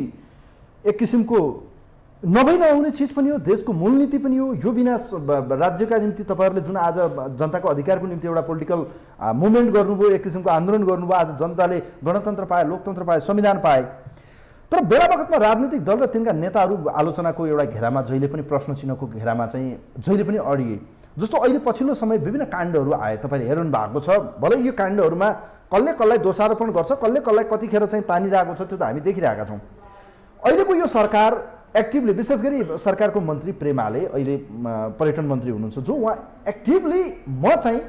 एक किसिमको नभई नहुने चिज पनि हो, देशको मूलनीति पनि हो। यो बिना राज्यका निम्ति तपाईँहरूले जुन आज जनताको अधिकारको निम्ति एउटा पोलिटिकल मुभमेन्ट गर्नुभयो, एक किसिमको आन्दोलन गर्नुभयो, आज जनताले गणतन्त्र पाए, लोकतन्त्र पाए, संविधान पाए। तर बेला बखतमा राजनीतिक दल र तिनका नेताहरू आलोचनाको एउटा घेरामा जहिले पनि प्रश्न चिन्हको घेरामा चाहिँ जहिले पनि अडिए। जस्तो अहिले पछिल्लो समय विभिन्न काण्डहरू आए, तपाईँले हेर्नु भएको छ। भलै यो काण्डहरूमा कसले कसलाई दोषारोपण गर्छ, कसले कसलाई कतिखेर चाहिँ तानिरहेको छ, त्यो त हामी देखिरहेका छौँ। अहिलेको यो सरकार एक्टिभली, विशेष गरी सरकारको मन्त्री प्रेमाले अहिले पर्यटन मन्त्री हुनुहुन्छ, जो उहाँ एक्टिभली म चाहिँ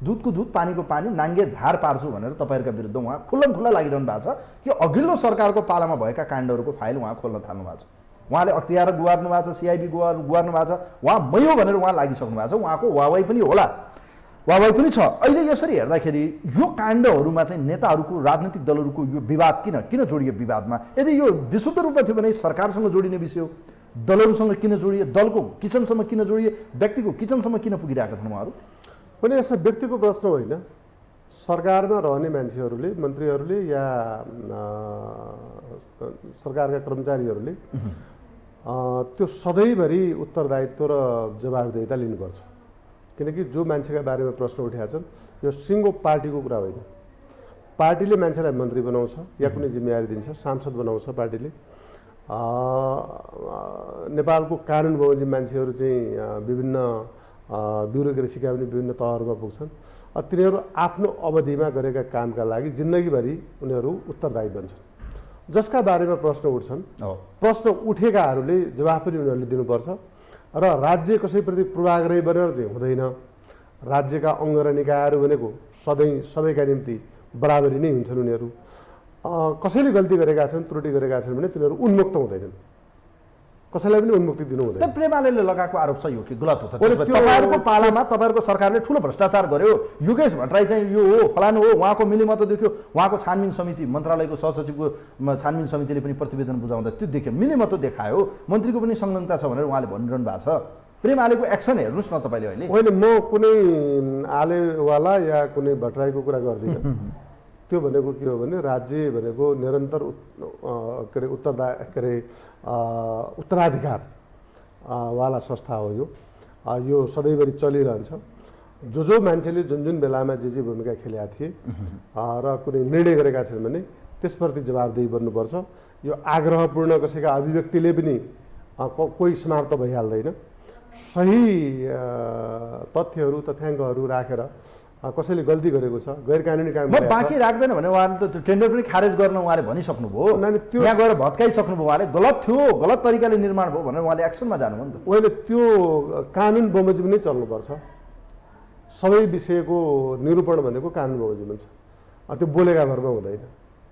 दुधको दुध पानीको पानी नाङ्गे झार पार्छु भनेर तपाईँहरूका विरुद्ध उहाँ खुल्लम खुल्ला लागिरहनु भएको छ कि अघिल्लो सरकारको पालामा भएका काण्डहरूको फाइल उहाँ खोल्न थाल्नु भएको छ। उहाँले अख्तियार गुहार्नु भएको छ, सिआइबी गुहार्नु भएको छ, उहाँ मैयो भनेर उहाँ लागिसक्नु भएको छ। उहाँको वाहवाही पनि होला, वाहवाही पनि छ। अहिले यसरी हेर्दाखेरि यो काण्डहरूमा चाहिँ नेताहरूको, राजनीतिक दलहरूको यो विवाद किन जोडियो विवादमा? यदि यो विशुद्ध रूपमा थियो भने सरकारसँग जोडिने विषय हो, दलहरूसँग किन जोडिए, दलको किचनसम्म किन जोडिए, व्यक्तिको किचनसम्म किन पुगिरहेका छन् उहाँहरू? पनि यसमा व्यक्तिको प्रश्न होइन, सरकारमा रहने मान्छेहरूले, मन्त्रीहरूले या सरकारका कर्मचारीहरूले त्यो सधैँभरि उत्तरदायित्व र जवाबदेहिता लिनुपर्छ। किनकि जो मान्छेका बारेमा प्रश्न उठाएका छन् यो सिङ्गो पार्टीको कुरा होइन। पार्टीले मान्छेलाई मन्त्री बनाउँछ या कुनै जिम्मेवारी दिन्छ, सांसद बनाउँछ पार्टीले। नेपालको कानुन बमोजिम मान्छेहरू चाहिँ विभिन्न ब्युरोक्रेसीका पनि विभिन्न तहहरूमा पुग्छन्। तिनीहरू आफ्नो अवधिमा गरेका कामका लागि जिन्दगीभरि उनीहरू उत्तरदायी बन्छन्। जसका बारेमा प्रश्न उठ्छन्, प्रश्न उठेकाहरूले जवाफ पनि उनीहरूले दिनुपर्छ। र राज्य कसैप्रति पूर्वाग्रही बनेर चाहिँ हुँदैन। राज्यका अङ्ग र निकायहरू भनेको सधैँ सबैका निम्ति बराबरी नै हुन्छन्। उनीहरू कसैले गल्ती गरेका छन्, त्रुटि गरेका छन् भने तिनीहरू उन्मुक्त हुँदैनन्, कसैलाई पनि उन्मुक्ति दिनु हुँदैन। त प्रेमाले लगाएको आरोप सही हो कि गलत हो त? तपाईँहरूको पालामा तपाईँहरूको सरकारले ठुलो भ्रष्टाचार गर्यो, योगेश भट्टराई चाहिँ यो हो, फलानु हो, उहाँको मिलिमतो देख्यो, उहाँको छानबिन समिति, मन्त्रालयको सहसचिवको छानबिन समितिले पनि प्रतिवेदन बुझाउँदा त्यो देख्यो, मिलिमतो देखायो, मन्त्रीको पनि संलग्नता छ भनेर उहाँले भनिरहनु भएको छ। प्रेमालेको एक्सन हेर्नुहोस् न तपाईँले अहिले। होइन, म कुनै आलेवाला या कुनै भट्टराईको कुरा गर्दिनँ। त्यो भनेको के हो भने राज्य भनेको निरन्तर के अरे उत्तराधिकार वाला संस्था हो। यो सधैँभरि चलिरहन्छ। जो मान्छेले जुन बेलामा जे भूमिका खेलेका थिए र कुनै निर्णय गरेका छन् भने त्यसप्रति जवाबदेही बन्नुपर्छ। यो आग्रहपूर्ण कसैका अभिव्यक्तिले पनि कोही समाप्त भइहाल्दैन। सही तथ्यहरू, तथ्याङ्कहरू राखेर कसैले गल्ती गरेको छ, गैर कानुनी काम म बाँकी राख्दैन भने उहाँले त टेन्डर पनि खारेज गर्न उहाँले भनिसक्नुभयो, त्यहाँ गएर भत्काइसक्नुभयो, उहाँले गलत थियो, गलत तरिकाले निर्माण भयो भनेर उहाँले एक्सनमा जानुभयो नि त। होइन, त्यो कानुन बमोजिम नै चल्नुपर्छ। सबै विषयको निरूपण भनेको कानुन बमोजिम हुन्छ। त्यो बोलेका भरमा हुँदैन।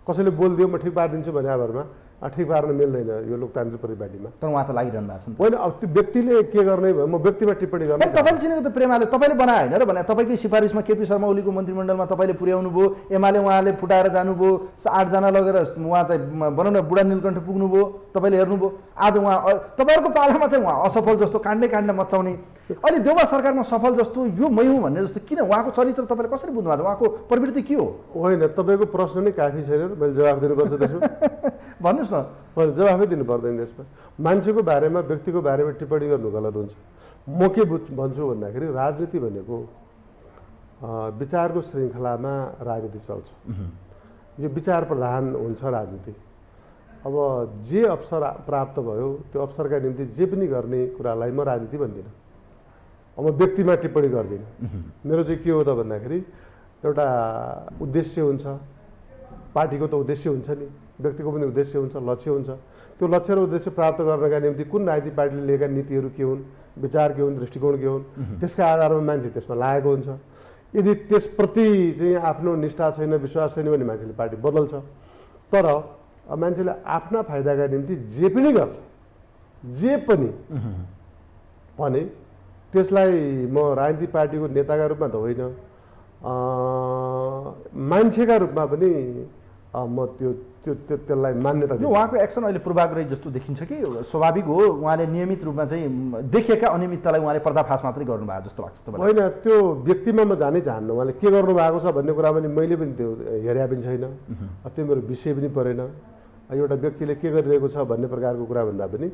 कसैले बोलिदियो म ठिक पारिदिन्छु भने भरमा ठिक पार्न मिल्दैन यो लोकतान्त्रिक परिपाटीमा। तर उहाँ त लागिरहनु भएको छ नि। होइन, अब त्यो व्यक्तिले के गर्ने भयो, म व्यक्तिमा टिप्पणी गर्ने। तपाईँले चिनेको त प्रेमाले तपाईँले बनाए होइन र भने तपाईँकै सिफारिसमा केपी शर्मा ओलीको मन्त्रीमण्डलमा तपाईँले पुर्याउनु भयो, एमाले उहाँले फुटाएर जानुभयो, 8 जना लगेर उहाँ चाहिँ भनौँ न बुढा नीलकण्ठ पुग्नुभयो, तपाईँले हेर्नुभयो। आज उहाँ तपाईँहरूको पालामा चाहिँ उहाँ असफल जस्तो काण्डै मचाउने, अहिले देउबा सरकारमा सफल जस्तो यो मै हुँ भन्ने जस्तो किन? उहाँको चरित्र तपाईँले कसरी बुझ्नु भएको छ? उहाँको प्रवृत्ति के हो? होइन, तपाईँको प्रश्न नै काफी छैन, मैले जवाब दिनुपर्छ त्यसमा। भन्नुहोस् न। होइन, जवाफै दिनु पर्दैन त्यसमा। मान्छेको बारेमा, व्यक्तिको बारेमा टिप्पणी गर्नु गलत हुन्छ। म के भन्छु भन्दाखेरि राजनीति भनेको विचारको श्रृङ्खलामा राजनीति चल्छ। यो विचार प्रधान हुन्छ राजनीति। अब जे अवसर प्राप्त भयो त्यो अवसरका निम्ति जे पनि गर्ने कुरालाई म राजनीति भन्दिनँ। अब म व्यक्तिमा टिप्पणी गर्दिनँ। मेरो चाहिँ के हो त भन्दाखेरि एउटा उद्देश्य हुन्छ, पार्टीको त उद्देश्य हुन्छ नि, व्यक्तिको पनि उद्देश्य हुन्छ, लक्ष्य हुन्छ। त्यो लक्ष्य र उद्देश्य प्राप्त गर्नका निम्ति कुन राजनीतिक पार्टीले लिएका नीतिहरू के हुन्, विचार के हुन्, दृष्टिकोण के हुन्, त्यसका आधारमा मान्छे त्यसमा लागेको हुन्छ। यदि त्यसप्रति चाहिँ आफ्नो निष्ठा छैन, विश्वास छैन भने मान्छेले पार्टी बदल्छ। तर मान्छेले आफ्ना फाइदाका निम्ति जे पनि गर्छ, जे पनि भने त्यसलाई म राजनीतिक पार्टीको नेताका रूपमा त होइन, मान्छेका रूपमा पनि म त्यसलाई मान्यता दिन्छु। उहाँको एक्सन अहिले पूर्वाग्रही जस्तो देखिन्छ कि स्वाभाविक हो? उहाँले नियमित रूपमा चाहिँ देखिएका अनियमिततालाई उहाँले पर्दाफास मात्रै गर्नुभएको जस्तो लाग्छ तपाईँलाई? होइन, त्यो व्यक्तिमा म जानै चाहन्न। उहाँले के गर्नु भएको छ भन्ने कुरा पनि मैले पनि त्यो हेरे पनि छैन, त्यो मेरो विषय पनि परेन। एउटा व्यक्तिले के गरिरहेको छ भन्ने प्रकारको कुरा भन्दा पनि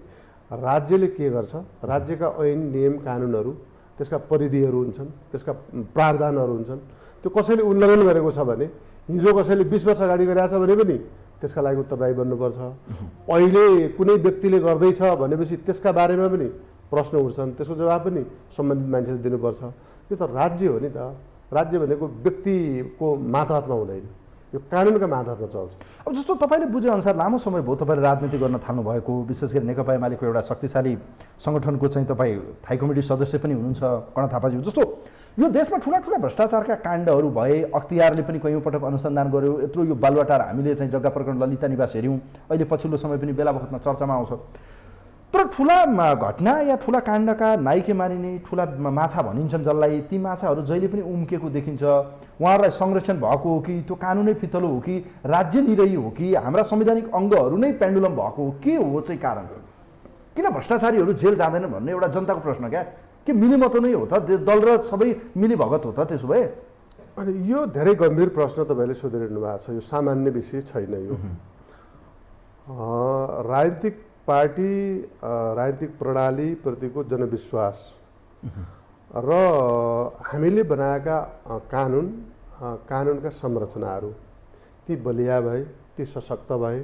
राज्यले के गर्छ, राज्यका ऐन नियम कानुनहरू, त्यसका परिधिहरू हुन्छन्, त्यसका प्रावधानहरू हुन्छन्। त्यो कसैले उल्लङ्घन गरेको छ भने, हिजो कसैले 20 वर्ष अगाडि गरेको छ भने पनि त्यसका लागि उत्तरदायी बन्नुपर्छ। अहिले कुनै व्यक्तिले गर्दैछ भनेपछि त्यसका बारेमा पनि प्रश्न उठ्छन्, त्यसको जवाब पनि सम्बन्धित मान्छेले दिनुपर्छ। यो त राज्य हो नि त। राज्य भनेको व्यक्तिको मातहतमा हुँदैन, यो कानुनका मातहतमा चल्छ। अब जस्तो तपाईँले बुझेअनुसार लामो समय भयो तपाईँले राजनीति गर्न थाल्नु भएको, विशेष गरी नेकपा एमालेको एउटा शक्तिशाली सङ्गठनको चाहिँ तपाईँ थाई कमिटी सदस्य पनि हुनुहुन्छ, कर्ण थापाजी। जस्तो यो देशमा ठुला ठुला भ्रष्टाचारका काण्डहरू भए, अख्तियारले पनि कैयौँ पटक अनुसन्धान गर्यो। यत्रो यो बालुवाटार हामीले चाहिँ जग्गा प्रकरण ललिता निवास हेऱ्यौँ, अहिले पछिल्लो समय पनि बेला बखतमा चर्चामा आउँछ। तर ठुला घटना या ठुला काण्डका नाइके मानिने ठुला माछा भनिन्छन् जसलाई, ती माछाहरू जहिले पनि उम्केको देखिन्छ। उहाँहरूलाई संरक्षण भएको हो कि त्यो कानुनै फितलो हो कि राज्य निरही हो कि हाम्रा संवैधानिक अङ्गहरू नै पेन्डुलम भएको हो, के हो चाहिँ कारण? किन भ्रष्टाचारीहरू जेल जाँदैनन् भन्ने एउटा जनताको प्रश्न क्या। के मिलिमतो नै हो त? दल र सबै मिलिभगत हो त त्यसो भए? अनि यो धेरै गम्भीर प्रश्न तपाईँले सोधिरहनु भएको छ। यो सामान्य विषय छैन। यो राजनीतिक पार्टी, राजनीतिक प्रणालीप्रतिको जनविश्वास र हामीले बनाएका कानुनका संरचनाहरू ती बलिया भए, ती सशक्त भए,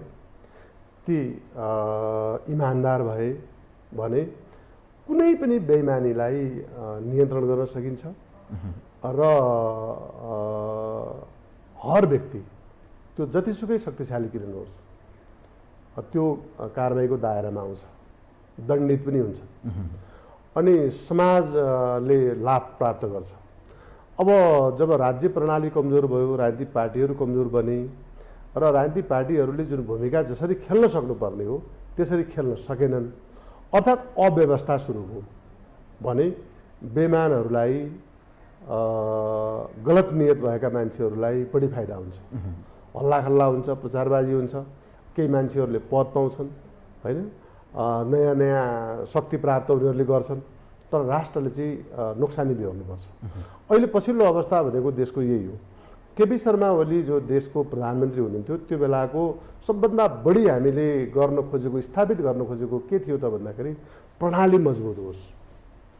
ती इमान्दार भए भने कुनै पनि बेइमानीलाई नियन्त्रण गर्न सकिन्छ र हर व्यक्ति त्यो जतिसुकै शक्तिशाली किन नहोस् त्यो कारबाहीको दायरामा आउँछ, दण्डित पनि हुन्छ अनि समाजले लाभ प्राप्त गर्छ। अब जब राज्य प्रणाली कमजोर भयो, राजनीतिक पार्टीहरू कमजोर बने र राजनीतिक पार्टीहरूले जुन भूमिका जसरी खेल्न सक्नुपर्ने हो त्यसरी खेल्न सकेनन्, अर्थात् अव्यवस्था सुरु भयो भने बेइमानहरूलाई, गलत नियत भएका मान्छेहरूलाई बढी फाइदा हुन्छ। हल्लाखल्ला हुन्छ, प्रचारबाजी हुन्छ, केही मान्छेहरूले पद पाउँछन् होइन, नयाँ नयाँ शक्ति प्राप्त उनीहरूले गर्छन्, तर राष्ट्रले चाहिँ नोक्सानी बिहोर्नुपर्छ। अहिले पछिल्लो अवस्था भनेको देशको यही हो। केपी शर्मा ओली जो देशको प्रधानमन्त्री हुनुहुन्थ्यो त्यो बेलाको सबभन्दा बढी हामीले गर्न खोजेको, स्थापित गर्न खोजेको के थियो त भन्दाखेरि प्रणाली मजबुत होस्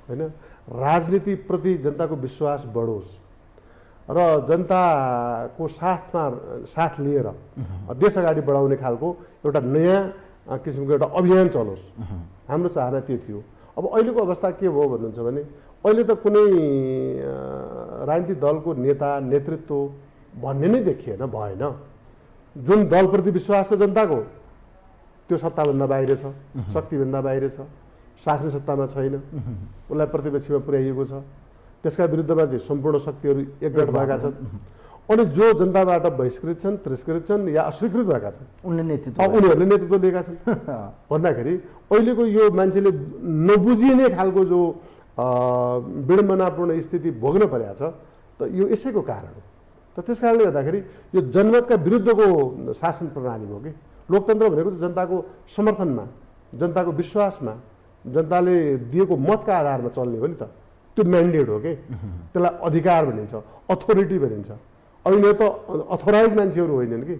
होइन, राजनीतिप्रति जनताको विश्वास बढोस् र जनताको साथ लिएर देश अगाडि बढाउने खालको एउटा नयाँ किसिमको एउटा अभियान चलोस्, हाम्रो चाहना त्यो थियो। अब अहिलेको अवस्था के भयो भन्नुहुन्छ भने अहिले त कुनै राजनीतिक दलको नेता नेतृत्व भन्ने नै देखिएन, भएन। जुन दलप्रति विश्वास छ जनताको त्यो सत्ताभन्दा बाहिर छ, शक्तिभन्दा बाहिर छ, शासन सत्तामा छैन, उसलाई प्रतिपक्षमा पुर्याइएको छ, त्यसका विरुद्धमा चाहिँ सम्पूर्ण शक्तिहरू एकजुट भएका छन् अनि जो जनताबाट बहिष्कृत छन्, तिरस्कृत छन् या अस्वीकृत भएका छन् उनीहरूले नेतृत्व लिएका छन् भन्दाखेरि अहिलेको यो मान्छेले नबुझिने खालको जो विडम्बनापूर्ण स्थिति भोग्न परेको छ त यो यसैको कारण हो। त त्यस कारणले गर्दाखेरि यो जनमतका विरुद्धको शासन प्रणाली हो कि लोकतन्त्र भनेको जनताको समर्थनमा, जनताको विश्वासमा, जनताले दिएको मतका आधारमा चल्ने हो नि त। त्यो म्यान्डेट हो कि, त्यसलाई अधिकार भनिन्छ, अथोरिटी भनिन्छ। अहिले त अथोराइज मान्छेहरू होइनन् कि,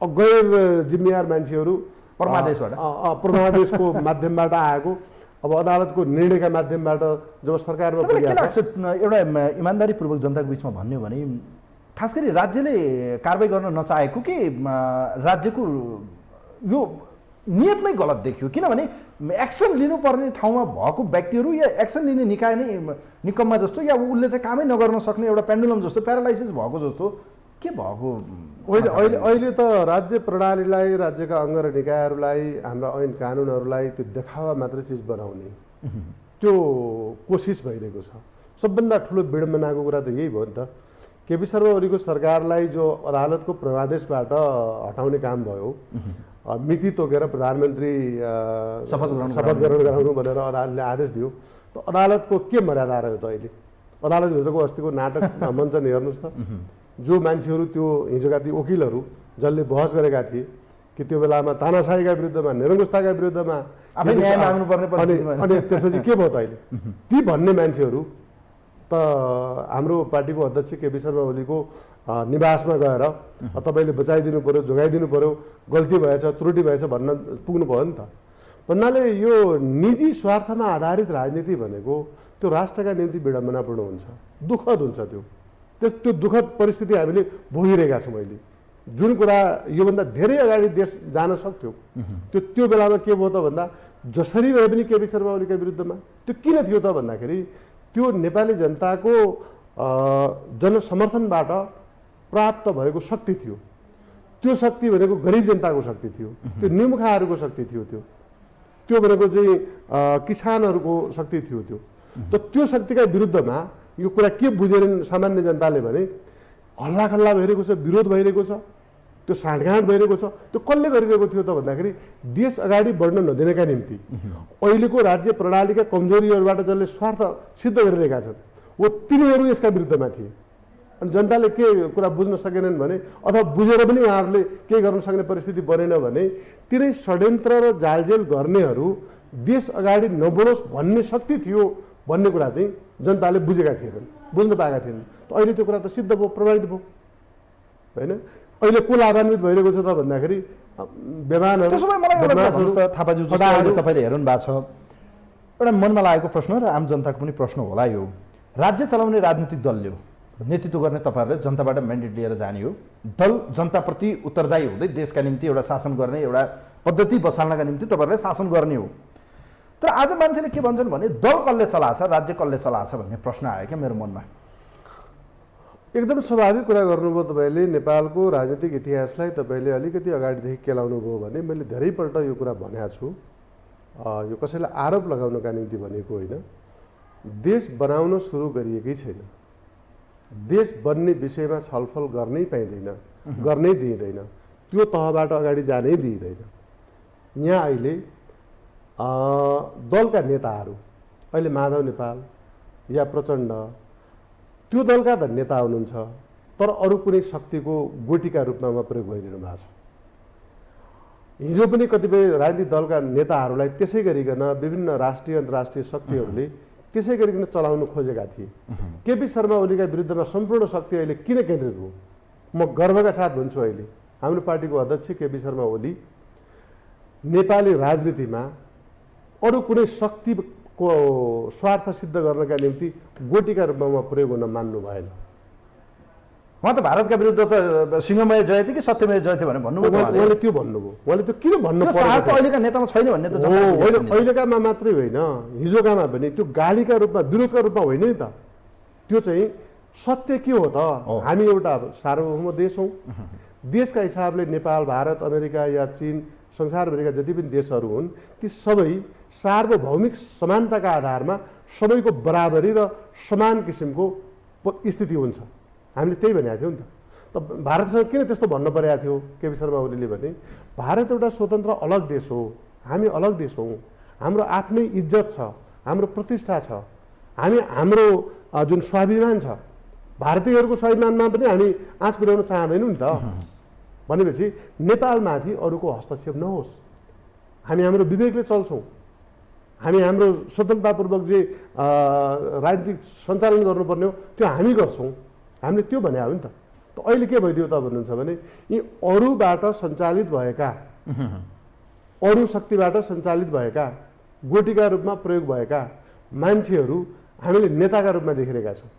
गैर जिम्मेवार मान्छेहरू परमादेशको माध्यमबाट आएको, अब अदालतको निर्णयका माध्यमबाट जब सरकारमा के लाग्छ एउटा इमान्दारीपूर्वक जनताको बिचमा भन्ने हो भने खास गरी राज्यले कारबाही गर्न नचाहेको कि राज्यको यो नियत नै गलत देखियो? किनभने एक्सन लिनुपर्ने ठाउँमा भएको व्यक्तिहरू या एक्सन लिने निकाय नै निकम्मा जस्तो या उसले चाहिँ कामै नगर्न सक्ने एउटा पेन्डुलम जस्तो प्यारालाइसिस भएको जस्तो के भएको? अहिले त राज्य प्रणालीलाई, राज्यका अङ्ग र निकायहरूलाई, हाम्रा ऐन कानुनहरूलाई त्यो देखावा मात्रै चिज बनाउने त्यो कोसिस भइरहेको छ। सबभन्दा ठुलो विडम्बनाको कुरा त यही भयो नि त। केपी शर्मा ओलीको सरकारलाई जो अदालतको प्रभादेशबाट हटाउने काम भयो, मिति तोकेर प्रधानमन्त्री शपथ ग्रहण गराउनु भनेर अदालतले आदेश दियो, त अदालतको के मर्यादा रह्यो त अहिले? अदालतभित्रको अस्तिको नाटक मञ्चन हेर्नुहोस् त। जो मान्छेहरू त्यो हिजोका ती वकिलहरू जसले बहस गरेका थिए कि त्यो बेलामा तानाशाहीका विरुद्धमा, निरङ्कुशताका विरुद्धमा आफै न्याय माग्नुपर्ने परिस्थितिमा, अनि त्यसपछि के भयो त अहिले? ती भन्ने मान्छेहरू त हाम्रो पार्टीको अध्यक्ष केपी शर्मा ओलीको निवासमा गएर तपाईँले बचाइदिनु पऱ्यो, जोगाइदिनु पऱ्यो, गल्ती भएछ, त्रुटि भएछ भन्न पुग्नु भयो नि त। भन्नाले यो निजी स्वार्थमा आधारित राजनीति भनेको त्यो राष्ट्रका निम्ति विडम्बनापूर्ण हुन्छ, दुःखद हुन्छ। त्यो दुःखद परिस्थिति हामीले भोगिरहेका छौँ अहिले। जुन कुरा योभन्दा धेरै अगाडि देश जान सक्थ्यो, त्यो बेलामा के भयो त भन्दा जसरी भए पनि केपी शर्मा ओलीका विरुद्धमा त्यो किन थियो त भन्दाखेरि त्यो नेपाली जनताको जनसमर्थनबाट प्राप्त भएको शक्ति थियो। त्यो शक्ति भनेको गरिब जनताको शक्ति थियो, त्यो निमुखाहरूको शक्ति थियो, त्यो भनेको चाहिँ किसानहरूको शक्ति थियो। त्यो शक्तिका विरुद्धमा यो कुरा के बुझेर सामान्य जनताले भने हल्लाखल्ला भइरहेको छ, विरोध भइरहेको छ, त्यो साँठगाँठ भइरहेको छ। त्यो कसले गरिरहेको थियो त भन्दाखेरि देश अगाडि बढ्न नदिनका निम्ति अहिलेको राज्य प्रणालीका कमजोरीहरूबाट जसले स्वार्थ सिद्ध गरिरहेका छन् वो तिनीहरू यसका विरुद्धमा थिए। अनि जनताले के कुरा बुझ्न सकेनन् भने, अथवा बुझेर पनि उहाँहरूले केही गर्न सक्ने परिस्थिति बनेन भने तिनै षड्यन्त्र र जालजेल गर्नेहरू देश अगाडि नबढोस् भन्ने शक्ति थियो भन्ने कुरा चाहिँ जनताले बुझेका थिएनन्, बुझ्न पाएका थिएनन्। अहिले त्यो कुरा त सिद्ध भयो, प्रमाणित भयो होइन। अहिले को लाभान्वित भइरहेको छ त भन्दाखेरि बेमानहरू। त्यसो भए मलाई एउटा भन्नुहोस् त थापाज्यू, जस्तो अहिले तपाईँले हेर्नु भएको छ, एउटा मनमा लागेको प्रश्न र आम जनताको पनि प्रश्न होला यो। राज्य चलाउने राजनीतिक दलले नेतृत्व गर्ने तपाईँहरूले जनताबाट म्यान्डेट लिएर जाने हो, दल जनताप्रति उत्तरदायी हुँदै देशका निम्ति एउटा शासन गर्ने, एउटा पद्धति बसाल्नका निम्ति तपाईँहरूले शासन गर्ने हो। तर आज मान्छेले के भन्छन् भने दल कसले चलाछ, राज्य कसले चलाछ भन्ने प्रश्न आयो क्या मेरो मनमा। एकदम स्वाभाविक कुरा गर्नुभयो तपाईँले। नेपालको राजनीतिक इतिहासलाई तपाईँले अलिकति अगाडिदेखि केलाउनु भयो भने मैले धेरैपल्ट यो कुरा भनेको छु। यो कसैलाई आरोप लगाउनका निम्ति भनेको होइन। देश बनाउन सुरु गरिएकै छैन, देश बन्ने विषयमा छलफल गर्नै पाइँदैन, गर्नै दिइँदैन, त्यो तहबाट अगाडि जानै दिइँदैन। यहाँ अहिले दलका नेताहरू, अहिले माधव नेपाल या प्रचण्ड त्यो दलका त नेता हुनुहुन्छ, तर अरू कुनै शक्तिको गोटीका रूपमा प्रयोग भइरहनु भएको छ। हिजो पनि कतिपय राजनीतिक दलका नेताहरूलाई त्यसै गरिकन विभिन्न राष्ट्रिय अन्तर्राष्ट्रिय शक्तिहरूले त्यसै गरिकन चलाउन खोजेका थिए। केपी शर्मा ओलीका विरुद्धमा सम्पूर्ण शक्ति अहिले किन केन्द्रित हो? म गर्वका साथ भन्छु, अहिले हाम्रो पार्टीको अध्यक्ष केपी शर्मा ओली नेपाली राजनीतिमा अरू कुनै शक्तिको स्वार्थ सिद्ध गर्नका निम्ति गोटीका रूपमा उहाँ प्रयोग हुन मान्नु भएन। उहाँ त भारतका विरुद्ध त सिंहमय जय थियो कि सत्यमय जय थियो भनेर भन्नुभयो। उहाँले त्यो भन्नुभयो, उहाँले त्यो किन भन्नु पर्यो? साहस त अहिलेका नेतामा छैन भन्ने त अहिलेकामा मात्रै होइन, हिजोकामा पनि त्यो गालीका रूपमा, विरोधका रूपमा होइन नि त। त्यो चाहिँ सत्य के हो त? हामी एउटा सार्वभौम देश हौँ। देशका हिसाबले नेपाल, भारत, अमेरिका या चीन, संसारभरिका जति पनि देशहरू हुन् ती सबै सार्वभौमिक समानताका आधारमा सबैको बराबरी र समान किसिमको स्थिति हुन्छ। हामीले त्यही भनेको थियौँ नि त। भारतसँग किन त्यस्तो भन्नु परेको थियो केपी शर्मा ओलीले भने भारत एउटा स्वतन्त्र अलग देश हो, हामी अलग देश हौँ, हाम्रो आफ्नै इज्जत छ, हाम्रो प्रतिष्ठा छ, हाम्रो जुन स्वाभिमान छ, भारतीयहरूको स्वाभिमानमा पनि हामी आँच पुर्याउन चाहँदैनौँ नि त। भनेपछि नेपालमाथि अरूको हस्तक्षेप नहोस्, हामी हाम्रो विवेकले चल्छौँ, हामी हाम्रो स्वतन्त्रतापूर्वक जे राजनीतिक सञ्चालन गर्नुपर्ने हो त्यो हामी गर्छौँ, हामीले त्यो भने हो नि त। अहिले के भइदियो त भन्नुहुन्छ भने यी अरूबाट सञ्चालित भएका, अरू शक्तिबाट सञ्चालित भएका, गोटीका रूपमा प्रयोग भएका मान्छेहरू हामीले नेताका रूपमा देखिरहेका छौँ।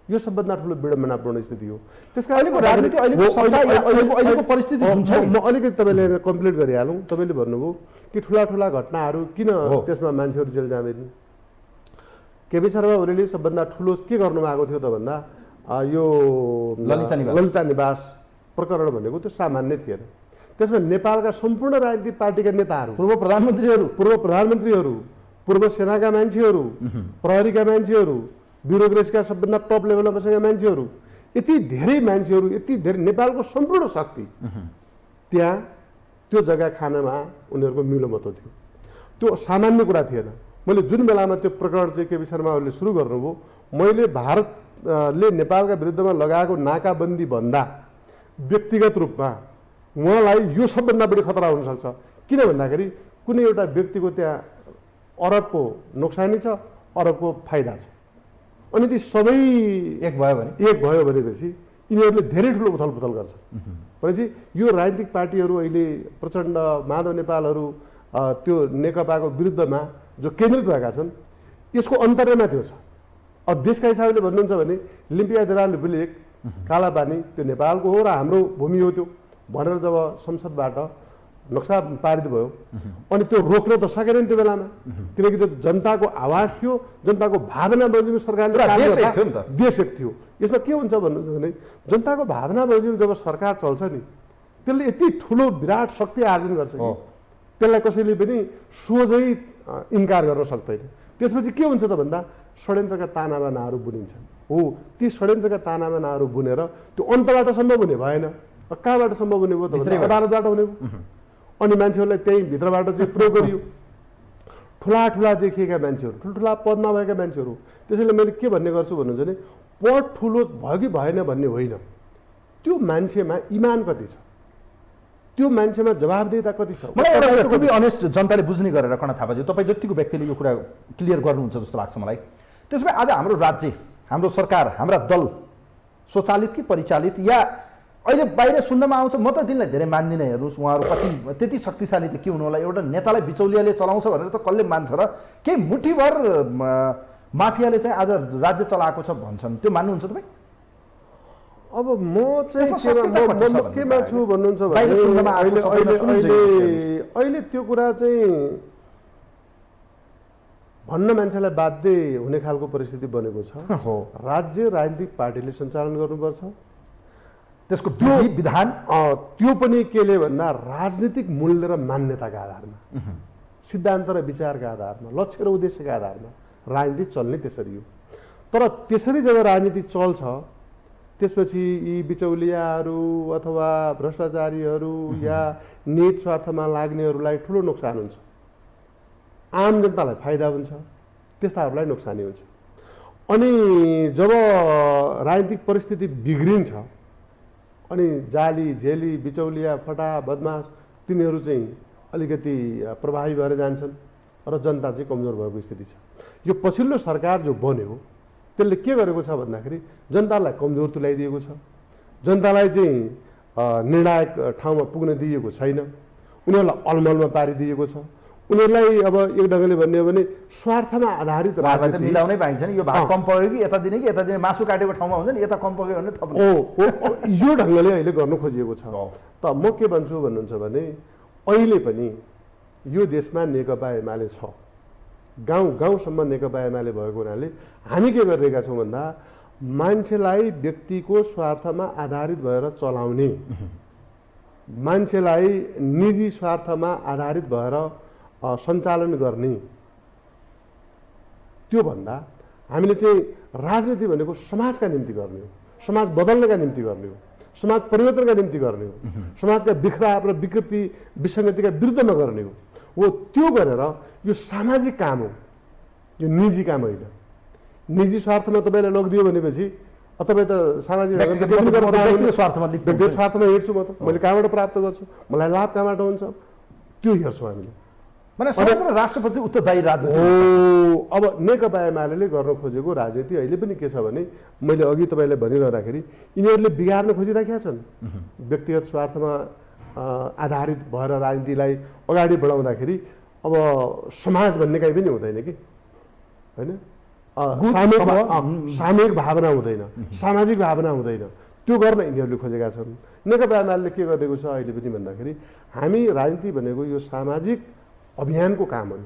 यो सबभन्दा ठुलो विडम्बनापूर्ण स्थिति हो। त्यसका अहिलेको राजनीति, अहिलेको परिस्थिति जुन छ, म अलिकति तपाईँले कम्प्लिट गरिहालौँ। तपाईँले भन्नुभयो कि ठुला ठुला घटनाहरू किन त्यसमा मान्छेहरू जेल जाँदैन। केपी शर्मा ओलीले सबभन्दा ठुलो के गर्नुभएको थियो त भन्दा यो ललिता निवास प्रकरण भनेको त्यो सामान्य थिएन। त्यसमा नेपालका सम्पूर्ण राजनीतिक पार्टीका नेताहरू, पूर्व प्रधानमन्त्रीहरू, पूर्व सेनाका मान्छेहरू, प्रहरीका मान्छेहरू, ब्युरोक्रेसीका सबभन्दा टप लेभलमा बसेका मान्छेहरू, यति धेरै मान्छेहरू, यति धेरै नेपालको सम्पूर्ण शक्ति त्यहाँ त्यो जग्गा खानमा उनीहरूको मिलोमतो थियो। त्यो सामान्य कुरा थिएन। मैले जुन बेलामा त्यो प्रकरण चाहिँ केपी शर्मा ओलीले सुरु गर्नुभयो, मैले भारतले नेपालका विरुद्धमा लगाएको नाकाबन्दी भन्दा व्यक्तिगत रूपमा उहाँलाई यो सबभन्दा बढी खतरा हुनसक्छ। किन भन्दाखेरि कुनै एउटा व्यक्तिको त्यहाँ अरबको नोक्सानी छ, अरबको फाइदा छ, अनि ती सबै एक भयो भनेपछि यिनीहरूले धेरै ठुलो उथलपुथल गर्छ। भनेपछि यो राजनीतिक पार्टीहरू अहिले प्रचण्ड, माधव नेपालहरू, त्यो नेकपाको विरुद्धमा जो केन्द्रित भएका छन्, यसको अन्तर्यमा त्यो छ। अब देशका हिसाबले भन्नुहुन्छ भने लिम्पिया देराल विलेक, कालापानी त्यो नेपालको हो र हाम्रो भूमि हो त्यो भनेर जब संसदबाट नक्सा पारित भयो, अनि त्यो रोक्न त सकेन त्यो बेलामा, किनकि त्यो जनताको आवाज थियो, जनताको भावना बमोजिम सरकारले देश एक थियो। यसमा के हुन्छ भन्नुहुन्छ भने जनताको भावना बमोजिम जब सरकार चल्छ नि, त्यसले यति ठुलो विराट शक्ति आर्जन गर्छ कि त्यसलाई कसैले पनि सोझै इन्कार गर्न सक्दैन। त्यसपछि के हुन्छ त भन्दा षड्यन्त्रका तानाबानाहरू बुनिन्छन्। हो, ती षड्यन्त्रका तानाबानाहरू बुनेर त्यो अन्तबाट सम्भव हुने भएन। कहाँबाट सम्भव हुने भयो त? अदालतबाट हुने भयो। अनि मान्छेहरूलाई त्यही भित्रबाट चाहिँ प्रयोग गरियो। ठुला ठुला देखिएका मान्छेहरू, ठुल्ठुला पदमा भएका मान्छेहरू। त्यसैले मैले के भन्ने गर्छु भन्नुहुन्छ भने पद ठुलो भयो कि भएन भन्ने होइन, त्यो मान्छेमा इमान कति छ, त्यो मान्छेमा जवाबदेहिता कति छ। मलाई टु बी अनेस्ट जनताले बुझ्ने गरेर कर्ण थापाजी, तपाईँ जतिको व्यक्तिले यो कुरा क्लियर गर्नुहुन्छ जस्तो लाग्छ मलाई। त्यसो भए आज हाम्रो राज्य, हाम्रो सरकार, हाम्रा दल स्वचालित कि परिचालित, या अहिले बाहिर सुन्नमा आउँछ, म त तिनलाई धेरै मान्दिनँ, हेर्नुहोस् उहाँहरू कति त्यति शक्तिशाली त के हुनु होला, एउटा नेतालाई बिचौलियाले चलाउँछ भनेर त कसले मान्छ र केही मुठीभर माफियाले चाहिँ आज राज्य चलाएको छ भन्छन्, त्यो मान्नुहुन्छ तपाईँ? अब म चाहिँ केमा छु भन्नुहुन्छ भने अहिले त्यो कुरा चाहिँ भन्न मान्छेलाई बाध्य हुने खालको परिस्थिति बनेको छ। राज्य राजनीतिक पार्टीले सञ्चालन गर्नुपर्छ, त्यसको विधान त्यो पनि केले भन्दा राजनीतिक मूल्य र मान्यताका आधारमा, सिद्धान्त र विचारका आधारमा, लक्ष्य र उद्देश्यका आधारमा राजनीति चल्ने त्यसरी हो। तर त्यसरी जब राजनीति चल्छ त्यसपछि यी बिचौलियाहरू अथवा भ्रष्टाचारीहरू या निहित स्वार्थमा लाग्नेहरूलाई ठुलो नोक्सान हुन्छ, आम जनतालाई फाइदा हुन्छ, त्यस्ताहरूलाई नोक्सानी हुन्छ। अनि जब राजनीतिक परिस्थिति बिग्रिन्छ अनि जाली झेली बिचौलिया फटा बदमास तिनीहरू चाहिँ अलिकति प्रभावी भएर जान्छन् र जनता चाहिँ कमजोर भएको स्थिति छ। यो पछिल्लो सरकार जो बन्यो त्यसले के गरेको छ भन्दाखेरि जनतालाई कमजोर तुल्याइदिएको छ, जनतालाई चाहिँ निर्णायक ठाउँमा पुग्न दिएको छैन, उनीहरूलाई अलमलमा पारिदिएको छ। उनीहरूलाई अब एक ढङ्गले भन्ने हो भने स्वार्थमा आधारित राजनीति मिलाउनै पाइन्छ नि, यो भाग कम पर्यो कि यता दिने कि यता दिने, मासु काटेको ठाउँमा हुन्छ नि यता कम पग्यो भने थप्नु, यो ढङ्गले अहिले गर्नु खोजिएको छ। त म के भन्छु भन्नुहुन्छ भने अहिले पनि यो देशमा नेकपा एमाले छ, गाउँ गाउँसम्म नेकपा एमाले भएको हुनाले हामी के गरिरहेका छौँ भन्दा मान्छेलाई व्यक्तिको स्वार्थमा आधारित भएर चलाउने, मान्छेलाई निजी स्वार्थमा आधारित भएर सञ्चालन गर्ने, त्यो भन्दा हामीले चाहिँ राजनीति भनेको समाजका निम्ति गर्ने हो, समाज बदल्नका निम्ति गर्ने हो, समाज परिवर्तनका निम्ति गर्ने हो, समाजका बिखराव र विकृति विसङ्गतिका विरुद्धमा गर्ने हो। त्यो गरेर यो सामाजिक काम हो, यो निजी काम होइन। निजी स्वार्थमा तपाईँलाई लगिदियो भनेपछि तपाईँ त सामाजिक व्यक्तिगत स्वार्थमा हेर्छु म त, मैले कहाँबाट प्राप्त गर्छु, मलाई लाभ कहाँबाट हुन्छ, त्यो हेर्छौँ हामीले। राष्ट्रपति उत्तरदायी राजनीति अब नेकपा एमाले गर्न खोजेको राजनीति अहिले पनि के छ भने मैले अघि तपाईँलाई भनिरहँदाखेरि यिनीहरूले बिगार्न खोजिराखेका छन्। व्यक्तिगत स्वार्थमा आधारित भएर राजनीतिलाई अगाडि बढाउँदाखेरि अब समाज भन्ने काहीँ पनि हुँदैन कि, होइन? सामूहिक भावना हुँदैन, सामाजिक भावना हुँदैन, त्यो गर्न यिनीहरूले खोजेका छन्। नेकपा एमाले के गरेको छ अहिले पनि भन्दाखेरि हामी राजनीति भनेको यो सामाजिक अभियानको काम हो,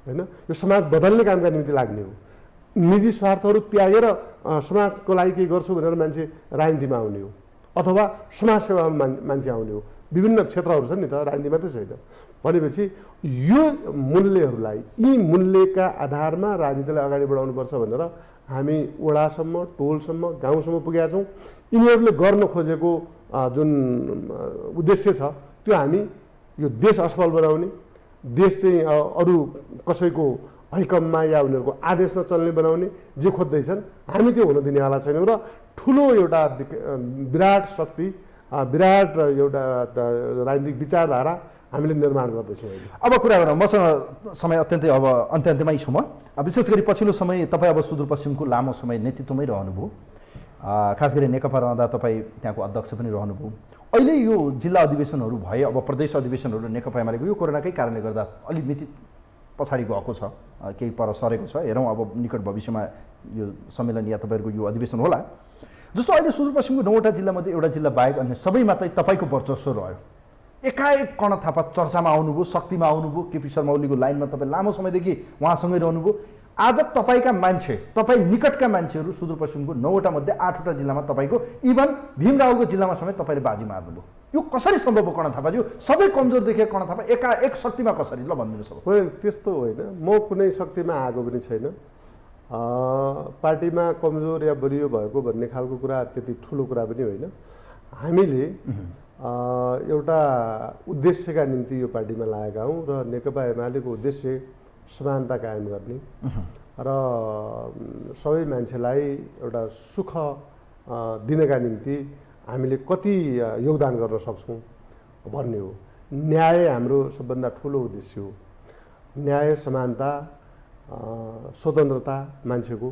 होइन? यो समाज बदल्ने कामका निम्ति लाग्ने हो। निजी स्वार्थहरू त्यागेर समाजको लागि केही गर्छु भनेर मान्छे राजनीतिमा आउने हो अथवा समाजसेवामा मान्छे आउने हो। विभिन्न क्षेत्रहरू छन् नि त, राजनीति मात्रै छैन। भनेपछि यो मूल्यहरूलाई, यी मूल्यका आधारमा राजनीतिलाई अगाडि बढाउनुपर्छ भनेर हामी वडासम्म, टोलसम्म, गाउँसम्म पुगेका छौँ। यिनीहरूले गर्न खोजेको जुन उद्देश्य छ त्यो हामी यो देश असफल बनाउने, देश चाहिँ अरू कसैको हैकममा या उनीहरूको आदेशमा चल्ने बनाउने जे खोज्दैछन् हामी त्यो हुन दिनेवाला छैनौँ र ठुलो एउटा विराट शक्ति, विराट एउटा राजनीतिक विचारधारा हामीले निर्माण गर्दैछौँ। अब कुरा गरौँ, मसँग समय अत्यन्तै अब अन्त्यमै छु म। विशेष गरी पछिल्लो समय तपाईँ अब सुदूरपश्चिमको लामो समय नेतृत्वमै रहनुभयो, खास गरी नेकपा रहँदा तपाईँ त्यहाँको अध्यक्ष पनि रहनुभयो। अहिले यो जिल्ला अधिवेशनहरू भए, अब प्रदेश अधिवेशनहरू नेकपा एमालेको यो कोरोनाकै कारणले गर्दा अलि मिति पछाडि गएको छ, केही पर सरेको छ। हेरौँ अब निकट भविष्यमा यो सम्मेलन या तपाईँहरूको यो अधिवेशन होला। जस्तो अहिले सुदूरपश्चिमको 9वटा जिल्लामध्ये एउटा जिल्ला बाहेक अन्य सबैमा चाहिँ तपाईँको वर्चस्व रह्यो। एकाएक कर्ण थापा चर्चामा आउनुभयो, शक्तिमा आउनुभयो, केपी शर्मा ओलीको लाइनमा तपाईँ लामो समयदेखि उहाँसँगै रहनुभयो। आज तपाईँका मान्छे, तपाईँ निकटका मान्छेहरू सुदूरपश्चिमको 9वटा मध्ये 8वटा जिल्लामा तपाईँको, इभन भीम रावलको जिल्लामा समेत तपाईँले बाजी मार्नुभयो। यो कसरी सम्भव हो कर्ण थापाज्यू? सधैँ कमजोर देखेको कर्ण थापा एकाएक शक्तिमा कसरी? ल भनिदिनुहोस् अब। होइन, त्यस्तो होइन। म कुनै शक्तिमा आएको पनि छैन। पार्टीमा कमजोर या बलियो भएको भन्ने खालको कुरा त्यति ठुलो कुरा पनि होइन। हामीले एउटा उद्देश्यका निम्ति यो पार्टीमा लागेका हौँ र नेकपा एमालेको उद्देश्य समानता कायम गर्ने र सबै मान्छेलाई एउटा सुख दिनका निम्ति हामीले कति योगदान गर्न सक्छौँ भन्ने हो। न्याय हाम्रो सबभन्दा ठुलो उद्देश्य हो। न्याय, समानता, स्वतन्त्रता मान्छेको,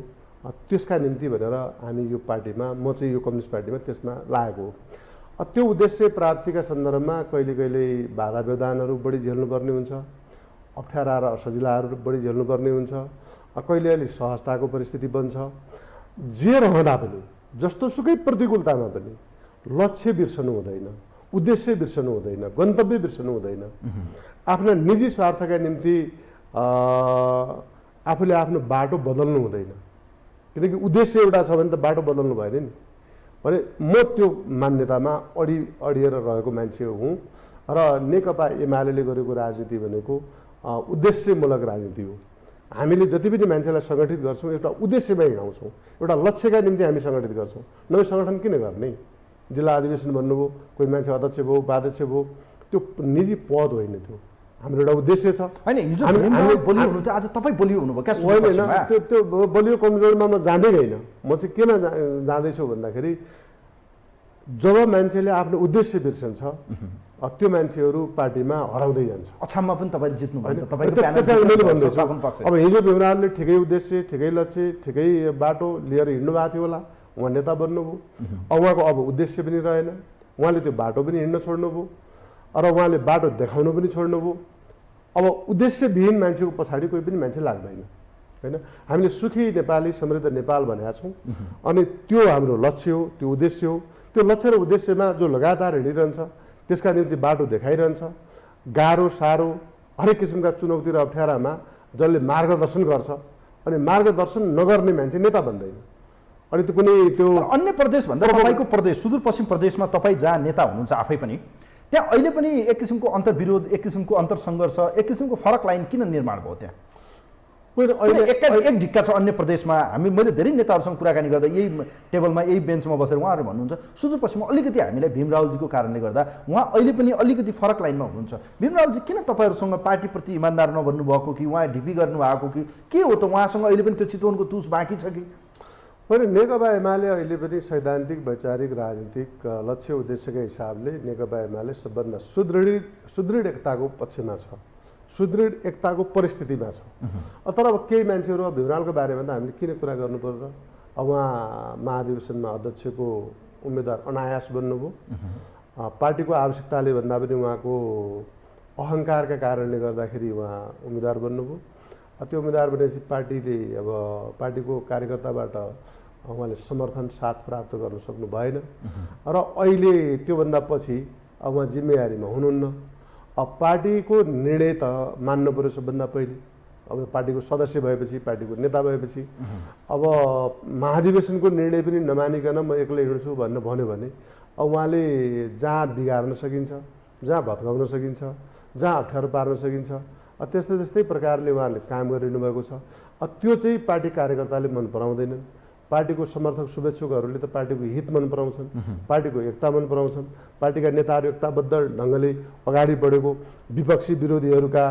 त्यसका निम्ति भनेर हामी यो पार्टीमा, म चाहिँ यो कम्युनिस्ट पार्टीमा त्यसमा लागेको हो। त्यो उद्देश्य प्राप्तिका सन्दर्भमा कहिले कहिले बाधा व्यवधानहरू बढी झेल्नुपर्ने हुन्छ, अप्ठ्यारा र असजिलाहरू बढी झेल्नुपर्ने हुन्छ, कहिले अलिक सहजताको परिस्थिति बन्छ। जे रहँदा पनि, जस्तोसुकै प्रतिकूलतामा पनि लक्ष्य बिर्सनु हुँदैन, उद्देश्य बिर्सनु हुँदैन, गन्तव्य बिर्सनु हुँदैन। आफ्ना निजी स्वार्थका निम्ति आफूले आफ्नो बाटो बदल्नु हुँदैन, किनकि उद्देश्य एउटा छ भने त बाटो बदल्नु भएन नि। भने म त्यो मान्यतामा अडिएर रहेको मान्छे हुँ र नेकपा एमाले गरेको राजनीति भनेको उद्देश्यमूलक राजनीति हो। हामीले जति पनि मान्छेलाई सङ्गठित गर्छौँ एउटा उद्देश्यमा हिँडाउँछौँ, एउटा लक्ष्यका निम्ति हामी सङ्गठित गर्छौँ। नयाँ सङ्गठन किन गर्ने? जिल्ला अधिवेशन भन्नुभयो, कोही मान्छे अध्यक्ष भयो, उपाध्यक्ष भयो, त्यो निजी पद होइन, त्यो हाम्रो एउटा उद्देश्य छ। होइन, हिजो बलियो हुनुहुन्थ्यो, आज तपाईँ बलियो हुनुभयो क्या? होइन, त्यो बलियो कमजोरमा म जाँदै होइन। म चाहिँ किन जाँदैछु भन्दाखेरि जब मान्छेले आफ्नो उद्देश्य बिर्सन्छ त्यो मान्छेहरू पार्टीमा हराउँदै जान्छ। अछाममा पनि तपाईँले जित्नु भयो। अब हिजो भीमरावले ठिकै उद्देश्य, ठिकै लक्ष्य, ठिकै बाटो लिएर हिँड्नु भएको थियो होला, उहाँ नेता बन्नुभयो। उहाँको अब उद्देश्य पनि रहेन, उहाँले त्यो बाटो पनि हिँड्न छोड्नुभयो र उहाँले बाटो देखाउनु पनि छोड्नुभयो। अब उद्देश्यविहीन मान्छेको पछाडि कोही पनि मान्छे लाग्दैन, होइन? हामीले सुखी नेपाली, समृद्ध नेपाल भनेका छौँ, अनि त्यो हाम्रो लक्ष्य हो, त्यो उद्देश्य हो। त्यो लक्ष्य र उद्देश्यमा जो लगातार हिँडिरहन्छ, त्यसका निम्ति बाटो देखाइरहन्छ, गाह्रो साह्रो हरेक किसिमका चुनौती र अप्ठ्यारामा जसले मार्गदर्शन गर्छ, अनि मार्गदर्शन नगर्ने मान्छे नेता बन्दैन। अनि त्यो कुनै त्यो अन्य प्रदेशभन्दा तपाईँको प्रदेश सुदूरपश्चिम प्रदेशमा तपाईँ जहाँ नेता हुनुहुन्छ आफै पनि, त्यहाँ अहिले पनि एक किसिमको अन्तर्विरोध, एक किसिमको अन्तरसङ्घर्ष, एक किसिमको फरक लाइन किन निर्माण भयो त्यहाँ? एक ढिक्का छ अन्य प्रदेशमा। मैले धेरै नेताहरूसँग कुराकानी गर्दा यही टेबलमा, यही बेन्चमा बसेर उहाँहरू भन्नुहुन्छ सुदूरपश्चिममा अलिकति हामीलाई भीमरावलजीको कारणले गर्दा उहाँ अहिले पनि अलिकति फरक लाइनमा हुनुहुन्छ। भीमरावलजी किन तपाईँहरूसँग पार्टीप्रति इमान्दार नबन्नु भएको कि उहाँ ढिपी गर्नु भएको कि के हो त? उहाँसँग अहिले पनि त्यो चितवनको तुस बाँकी छ कि? होइन, नेकपा एमाले अहिले पनि सैद्धान्तिक वैचारिक राजनीतिक लक्ष्य उद्देश्यका हिसाबले नेकपा एमाले सबभन्दा सुदृढ एकताको पक्षमा छ, सुदृढ एकताको परिस्थितिमा छ। तर अब केही मान्छेहरू अब भीमरावलको बारेमा त हामीले किन कुरा गर्नु पर्छ? अब उहाँ महाधिवेशनमा अध्यक्षको उम्मेदवार अनायास बन्नुभयो। पार्टीको आवश्यकताले भन्दा पनि उहाँको अहङ्कारका कारणले गर्दाखेरि उहाँ उम्मेदवार बन्नुभयो। त्यो उम्मेदवार बनेपछि पार्टीले अब पार्टीको कार्यकर्ताबाट उहाँले समर्थन साथ प्राप्त गर्न सक्नु भएन र अहिले त्योभन्दा पछि अब उहाँ जिम्मेवारीमा हुनुहुन्न। अब पार्टीको निर्णय त मान्नु पऱ्यो सबभन्दा पहिले। अब पार्टीको सदस्य भएपछि, पार्टीको नेता भएपछि अब महाधिवेशनको निर्णय पनि नमानिकन म एक्लै हिँड्छु भन्नु भन्यो भने अब उहाँले जहाँ बिगार्न सकिन्छ, जहाँ भत्काउन सकिन्छ, जहाँ अप्ठ्यारो पार्न सकिन्छ, त्यस्तै प्रकारले उहाँले काम गरिनु भएको छ। त्यो चाहिँ पार्टी कार्यकर्ताले मन पराउँदैनन्। पार्टीको समर्थक शुभेच्छुकहरूले त पार्टीको हित मन पराउँछन्, पार्टीको एकता मन पराउँछन्, पार्टीका नेताहरू एकताबद्ध ढङ्गले अगाडि बढेको, विपक्षी विरोधीहरूका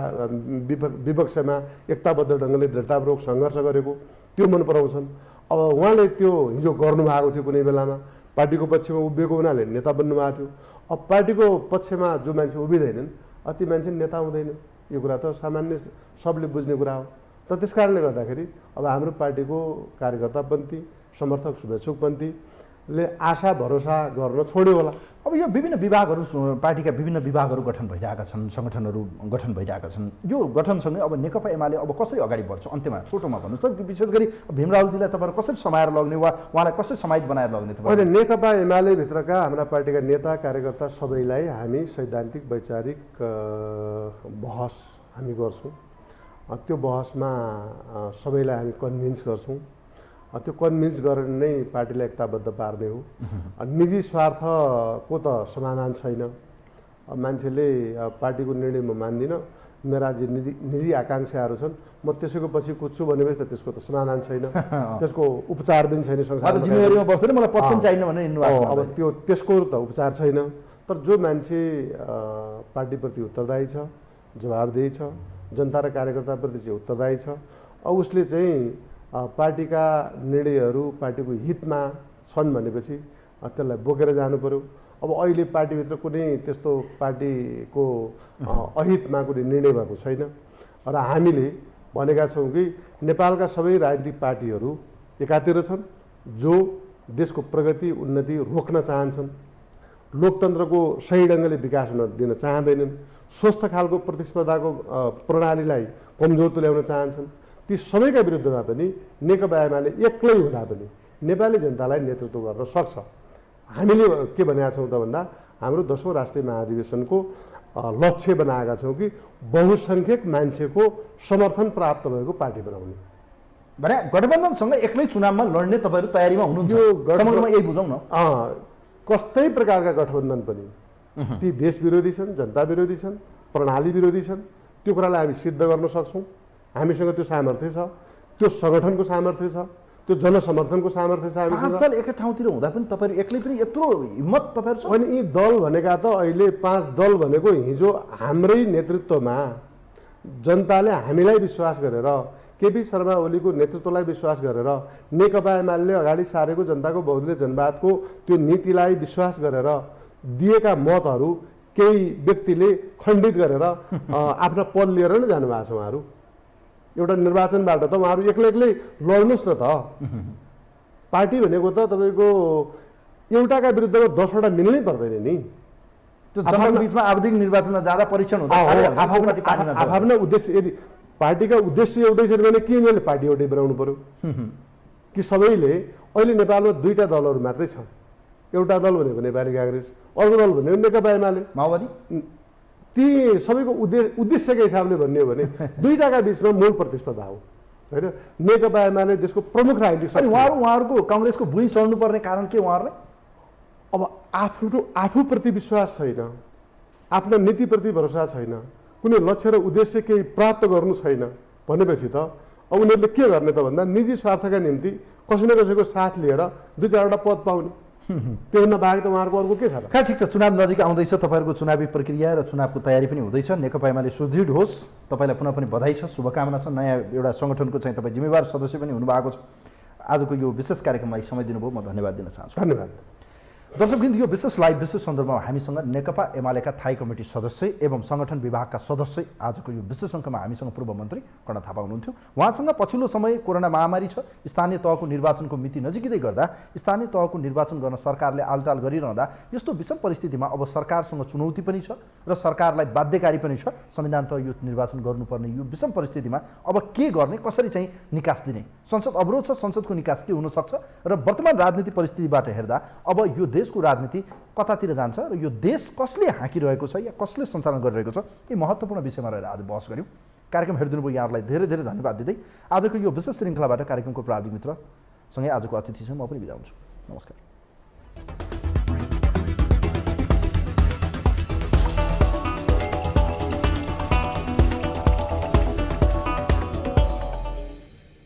विपक्षमा एकताबद्ध ढङ्गले दृढतापूर्वक सङ्घर्ष गरेको त्यो मन पराउँछन्। अब उहाँले त्यो हिजो गर्नुभएको थियो, कुनै बेलामा पार्टीको पक्षमा उभिएको हुनाले नेता बन्नुभएको थियो। अब पार्टीको पक्षमा जो मान्छे उभिँदैनन् ती मान्छे नेता हुँदैनन्। यो कुरा त सामान्य सबले बुझ्ने कुरा हो। त त्यस कारणले गर्दाखेरि अब हाम्रो पार्टीको कार्यकर्तापन्थी, समर्थक शुभेच्छुकपन्थीले आशा भरोसा गर्न छोड्यो होला। अब यो विभिन्न विभागहरू, पार्टीका विभिन्न विभागहरू गठन भइरहेका छन्, सङ्गठनहरू गठन भइरहेका छन्। यो गठनसँगै अब नेकपा एमाले अब कसरी अगाडि बढ्छ? अन्त्यमा छोटोमा भन्नुहोस् त, विशेष गरी भीमरावजीलाई तपाईँहरू कसरी समाएर लग्ने वा उहाँलाई कसरी समाहित बनाएर लग्ने? अहिले नेकपा एमाले भित्रका हाम्रा पार्टीका नेता कार्यकर्ता सबैलाई हामी सैद्धान्तिक वैचारिक बहस हामी गर्छौँ। त्यो बहसमा सबैलाई हामी कन्भिन्स गर्छौँ। त्यो कन्भिन्स गरेर नै पार्टीलाई एकताबद्ध पार्ने हो। निजी स्वार्थको त समाधान छैन। मान्छेले पार्टीको निर्णय म मान्दिनँ, मेरा जे निजी आकाङ्क्षाहरू छन् म त्यसैको पछि कुद्छु भनेपछि त त्यसको त समाधान छैन, त्यसको उपचार पनि छैन। संसारमा जिम्मेवारीमा बस्दैन, मलाई पद पनि चाहिन्न भने अब त्यो त्यसको त उपचार छैन। तर जो मान्छे पार्टीप्रति उत्तरदायी छ, जवाबदेही छ, जनता र कार्यकर्ताप्रति चाहिँ उत्तरदायी छ, उसले चाहिँ पार्टीका निर्णयहरू पार्टीको हितमा छन् भनेपछि त्यसलाई बोकेर जानु पर्यो। अब अहिले पार्टीभित्र कुनै त्यस्तो पार्टीको अहितमा कुनै निर्णय भएको छैन र हामीले भनेका छौँ कि नेपालका सबै राजनीतिक पार्टीहरू एकातिर छन् जो देशको प्रगति उन्नति रोक्न चाहन्छन्, लोकतन्त्रको सही ढङ्गले विकास हुन दिन चाहँदैनन्, स्वस्थ खालको प्रतिस्पर्धाको प्रणालीलाई कमजोर तुल्याउन चाहन्छन्। ती सबैका विरुद्धमा पनि नेकपा एमाले एक्लै हुँदा पनि नेपाली जनतालाई नेतृत्व गर्न सक्छ। हामीले के भनेका छौँ त भन्दा हाम्रो 10औं राष्ट्रिय महाधिवेशनको लक्ष्य बनाएका छौँ कि बहुसङ्ख्यक मान्छेको समर्थन प्राप्त भएको पार्टी बनाउने। भने गठबन्धनसँग एक्लै चुनावमा लड्ने तपाईँहरू तयारीमा हुनुहुन्छ? समग्रमा यही बुझौँ न। कस्तै प्रकारका गठबन्धन पनि ती देश विरोधी छन्, जनता विरोधी छन्, प्रणाली विरोधी छन्। त्यो कुरालाई हामी सिद्ध गर्न सक्छौँ। हामीसँग त्यो सामर्थ्य छ, त्यो सङ्गठनको सामर्थ्य छ, त्यो जनसमर्थनको सामर्थ्य छ। हामी 5 दल एकै ठाउँतिर हुँदा पनि तपाईँहरू एक्लै पनि यत्रो हिम्मत तपाईँहरू छ? अनि यी दल भनेका त अहिले 5 दल भनेको हिजो हाम्रै नेतृत्वमा जनताले हामीलाई विश्वास गरेर, केपी शर्मा ओलीको नेतृत्वलाई विश्वास गरेर, नेकपा एमाले अगाडि सारेको जनताको बहुदलीय जनवादको त्यो नीतिलाई विश्वास गरेर दिएका मतहरू केही व्यक्तिले खण्डित गरेर आफ्ना पद लिएर नै जानुभएको छ। उहाँहरू एउटा निर्वाचनबाट त उहाँहरू एक्लै एक्लै लड्नुहोस् न त। पार्टी भनेको त तपाईँको एउटाका विरुद्धमा 10 वटा मिल्नै पर्दैन नि। त्यो जनताको बिचमा आवधिक निर्वाचनमा जाँदा परीक्षण हुँदा आफ्ना उद्देश्य, यदि पार्टीका उद्देश्य एउटै छ भने के मैले पार्टी एउटै बनाउनु पर्यो कि सबैले? अहिले नेपालमा 2टा दलहरू मात्रै छन्। एउटा दल भनेको नेपाली काङ्ग्रेस, अर्को दल भनेको नेकपा एमाले, माओवादी। ती सबैको उद्देश्यका हिसाबले भन्ने हो भने 2टाका बिचमा मूल प्रतिस्पर्धा हो होइन। नेकपा एमाले देशको प्रमुख राजनीतिक शक्ति। उहाँहरूको काङ्ग्रेसको भुइँ चढ्नुपर्ने कारण के? उहाँहरूलाई अब आफूप्रति विश्वास छैन, आफ्ना नीतिप्रति भरोसा छैन, कुनै लक्ष्य र उद्देश्य केही प्राप्त गर्नु छैन भनेपछि त अब उनीहरूले के गर्ने त भन्दा निजी स्वार्थका निम्ति कसै न कसैको साथ लिएर 2-4वटा पद पाउने, त्योभन्दा बाहेक त उहाँहरूको अर्को के छ र? ठिक छ, चुनाव नजिक आउँदैछ, तपाईँहरूको चुनावी प्रक्रिया र चुनावको तयारी पनि हुँदैछ। नेकपा एमाले सुदृढ होस्, तपाईँलाई पुनः पनि बधाई छ, शुभकामना छ। नयाँ एउटा सङ्गठनको चाहिँ तपाईँ जिम्मेवार सदस्य पनि हुनुभएको छ। आजको यो विशेष कार्यक्रममा समय दिनुभयो, म धन्यवाद दिन चाहन्छु। धन्यवाद। दर्शकवृन्द, यो विशेष लाइभ विशेष सन्दर्भमा हामीसँग नेकपा एमालेका थाई कमिटी सदस्य एवं सङ्गठन विभागका सदस्य, आजको यो विशेष अङ्कमा हामीसँग पूर्व मन्त्री कर्ण थापा हुनुहुन्थ्यो। उहाँसँग पछिल्लो समय कोरोना महामारी छ, स्थानीय तहको निर्वाचनको मिति नजिकै गर्दा स्थानीय तहको निर्वाचन गर्न सरकारले आलटाल गरिरहँदा यस्तो विषम परिस्थितिमा अब सरकारसँग चुनौती पनि छ र सरकारलाई बाध्यकारी पनि छ संविधान तह यो निर्वाचन गर्नुपर्ने यो विषम परिस्थितिमा अब के गर्ने, कसरी चाहिँ निकास दिने? संसद अवरोध छ, संसदको निकास के हुनसक्छ र वर्तमान राजनीतिक परिस्थितिबाट हेर्दा अब यो देशको राजनीति कतातिर जान्छ र यो देश कसले हाँकिरहेको छ या कसले सञ्चालन गरिरहेको छ, यी महत्त्वपूर्ण विषयमा रहेर आज बहस गऱ्यौँ। कार्यक्रम हेरिदिनुभयो यहाँहरूलाई धेरै धेरै धन्यवाद दिँदै आजको यो विशेष श्रृङ्खलाबाट कार्यक्रमको प्राविधिक मित्रसँगै आजको अतिथि चाहिँ म पनि बिदा हुन्छु। नमस्कार।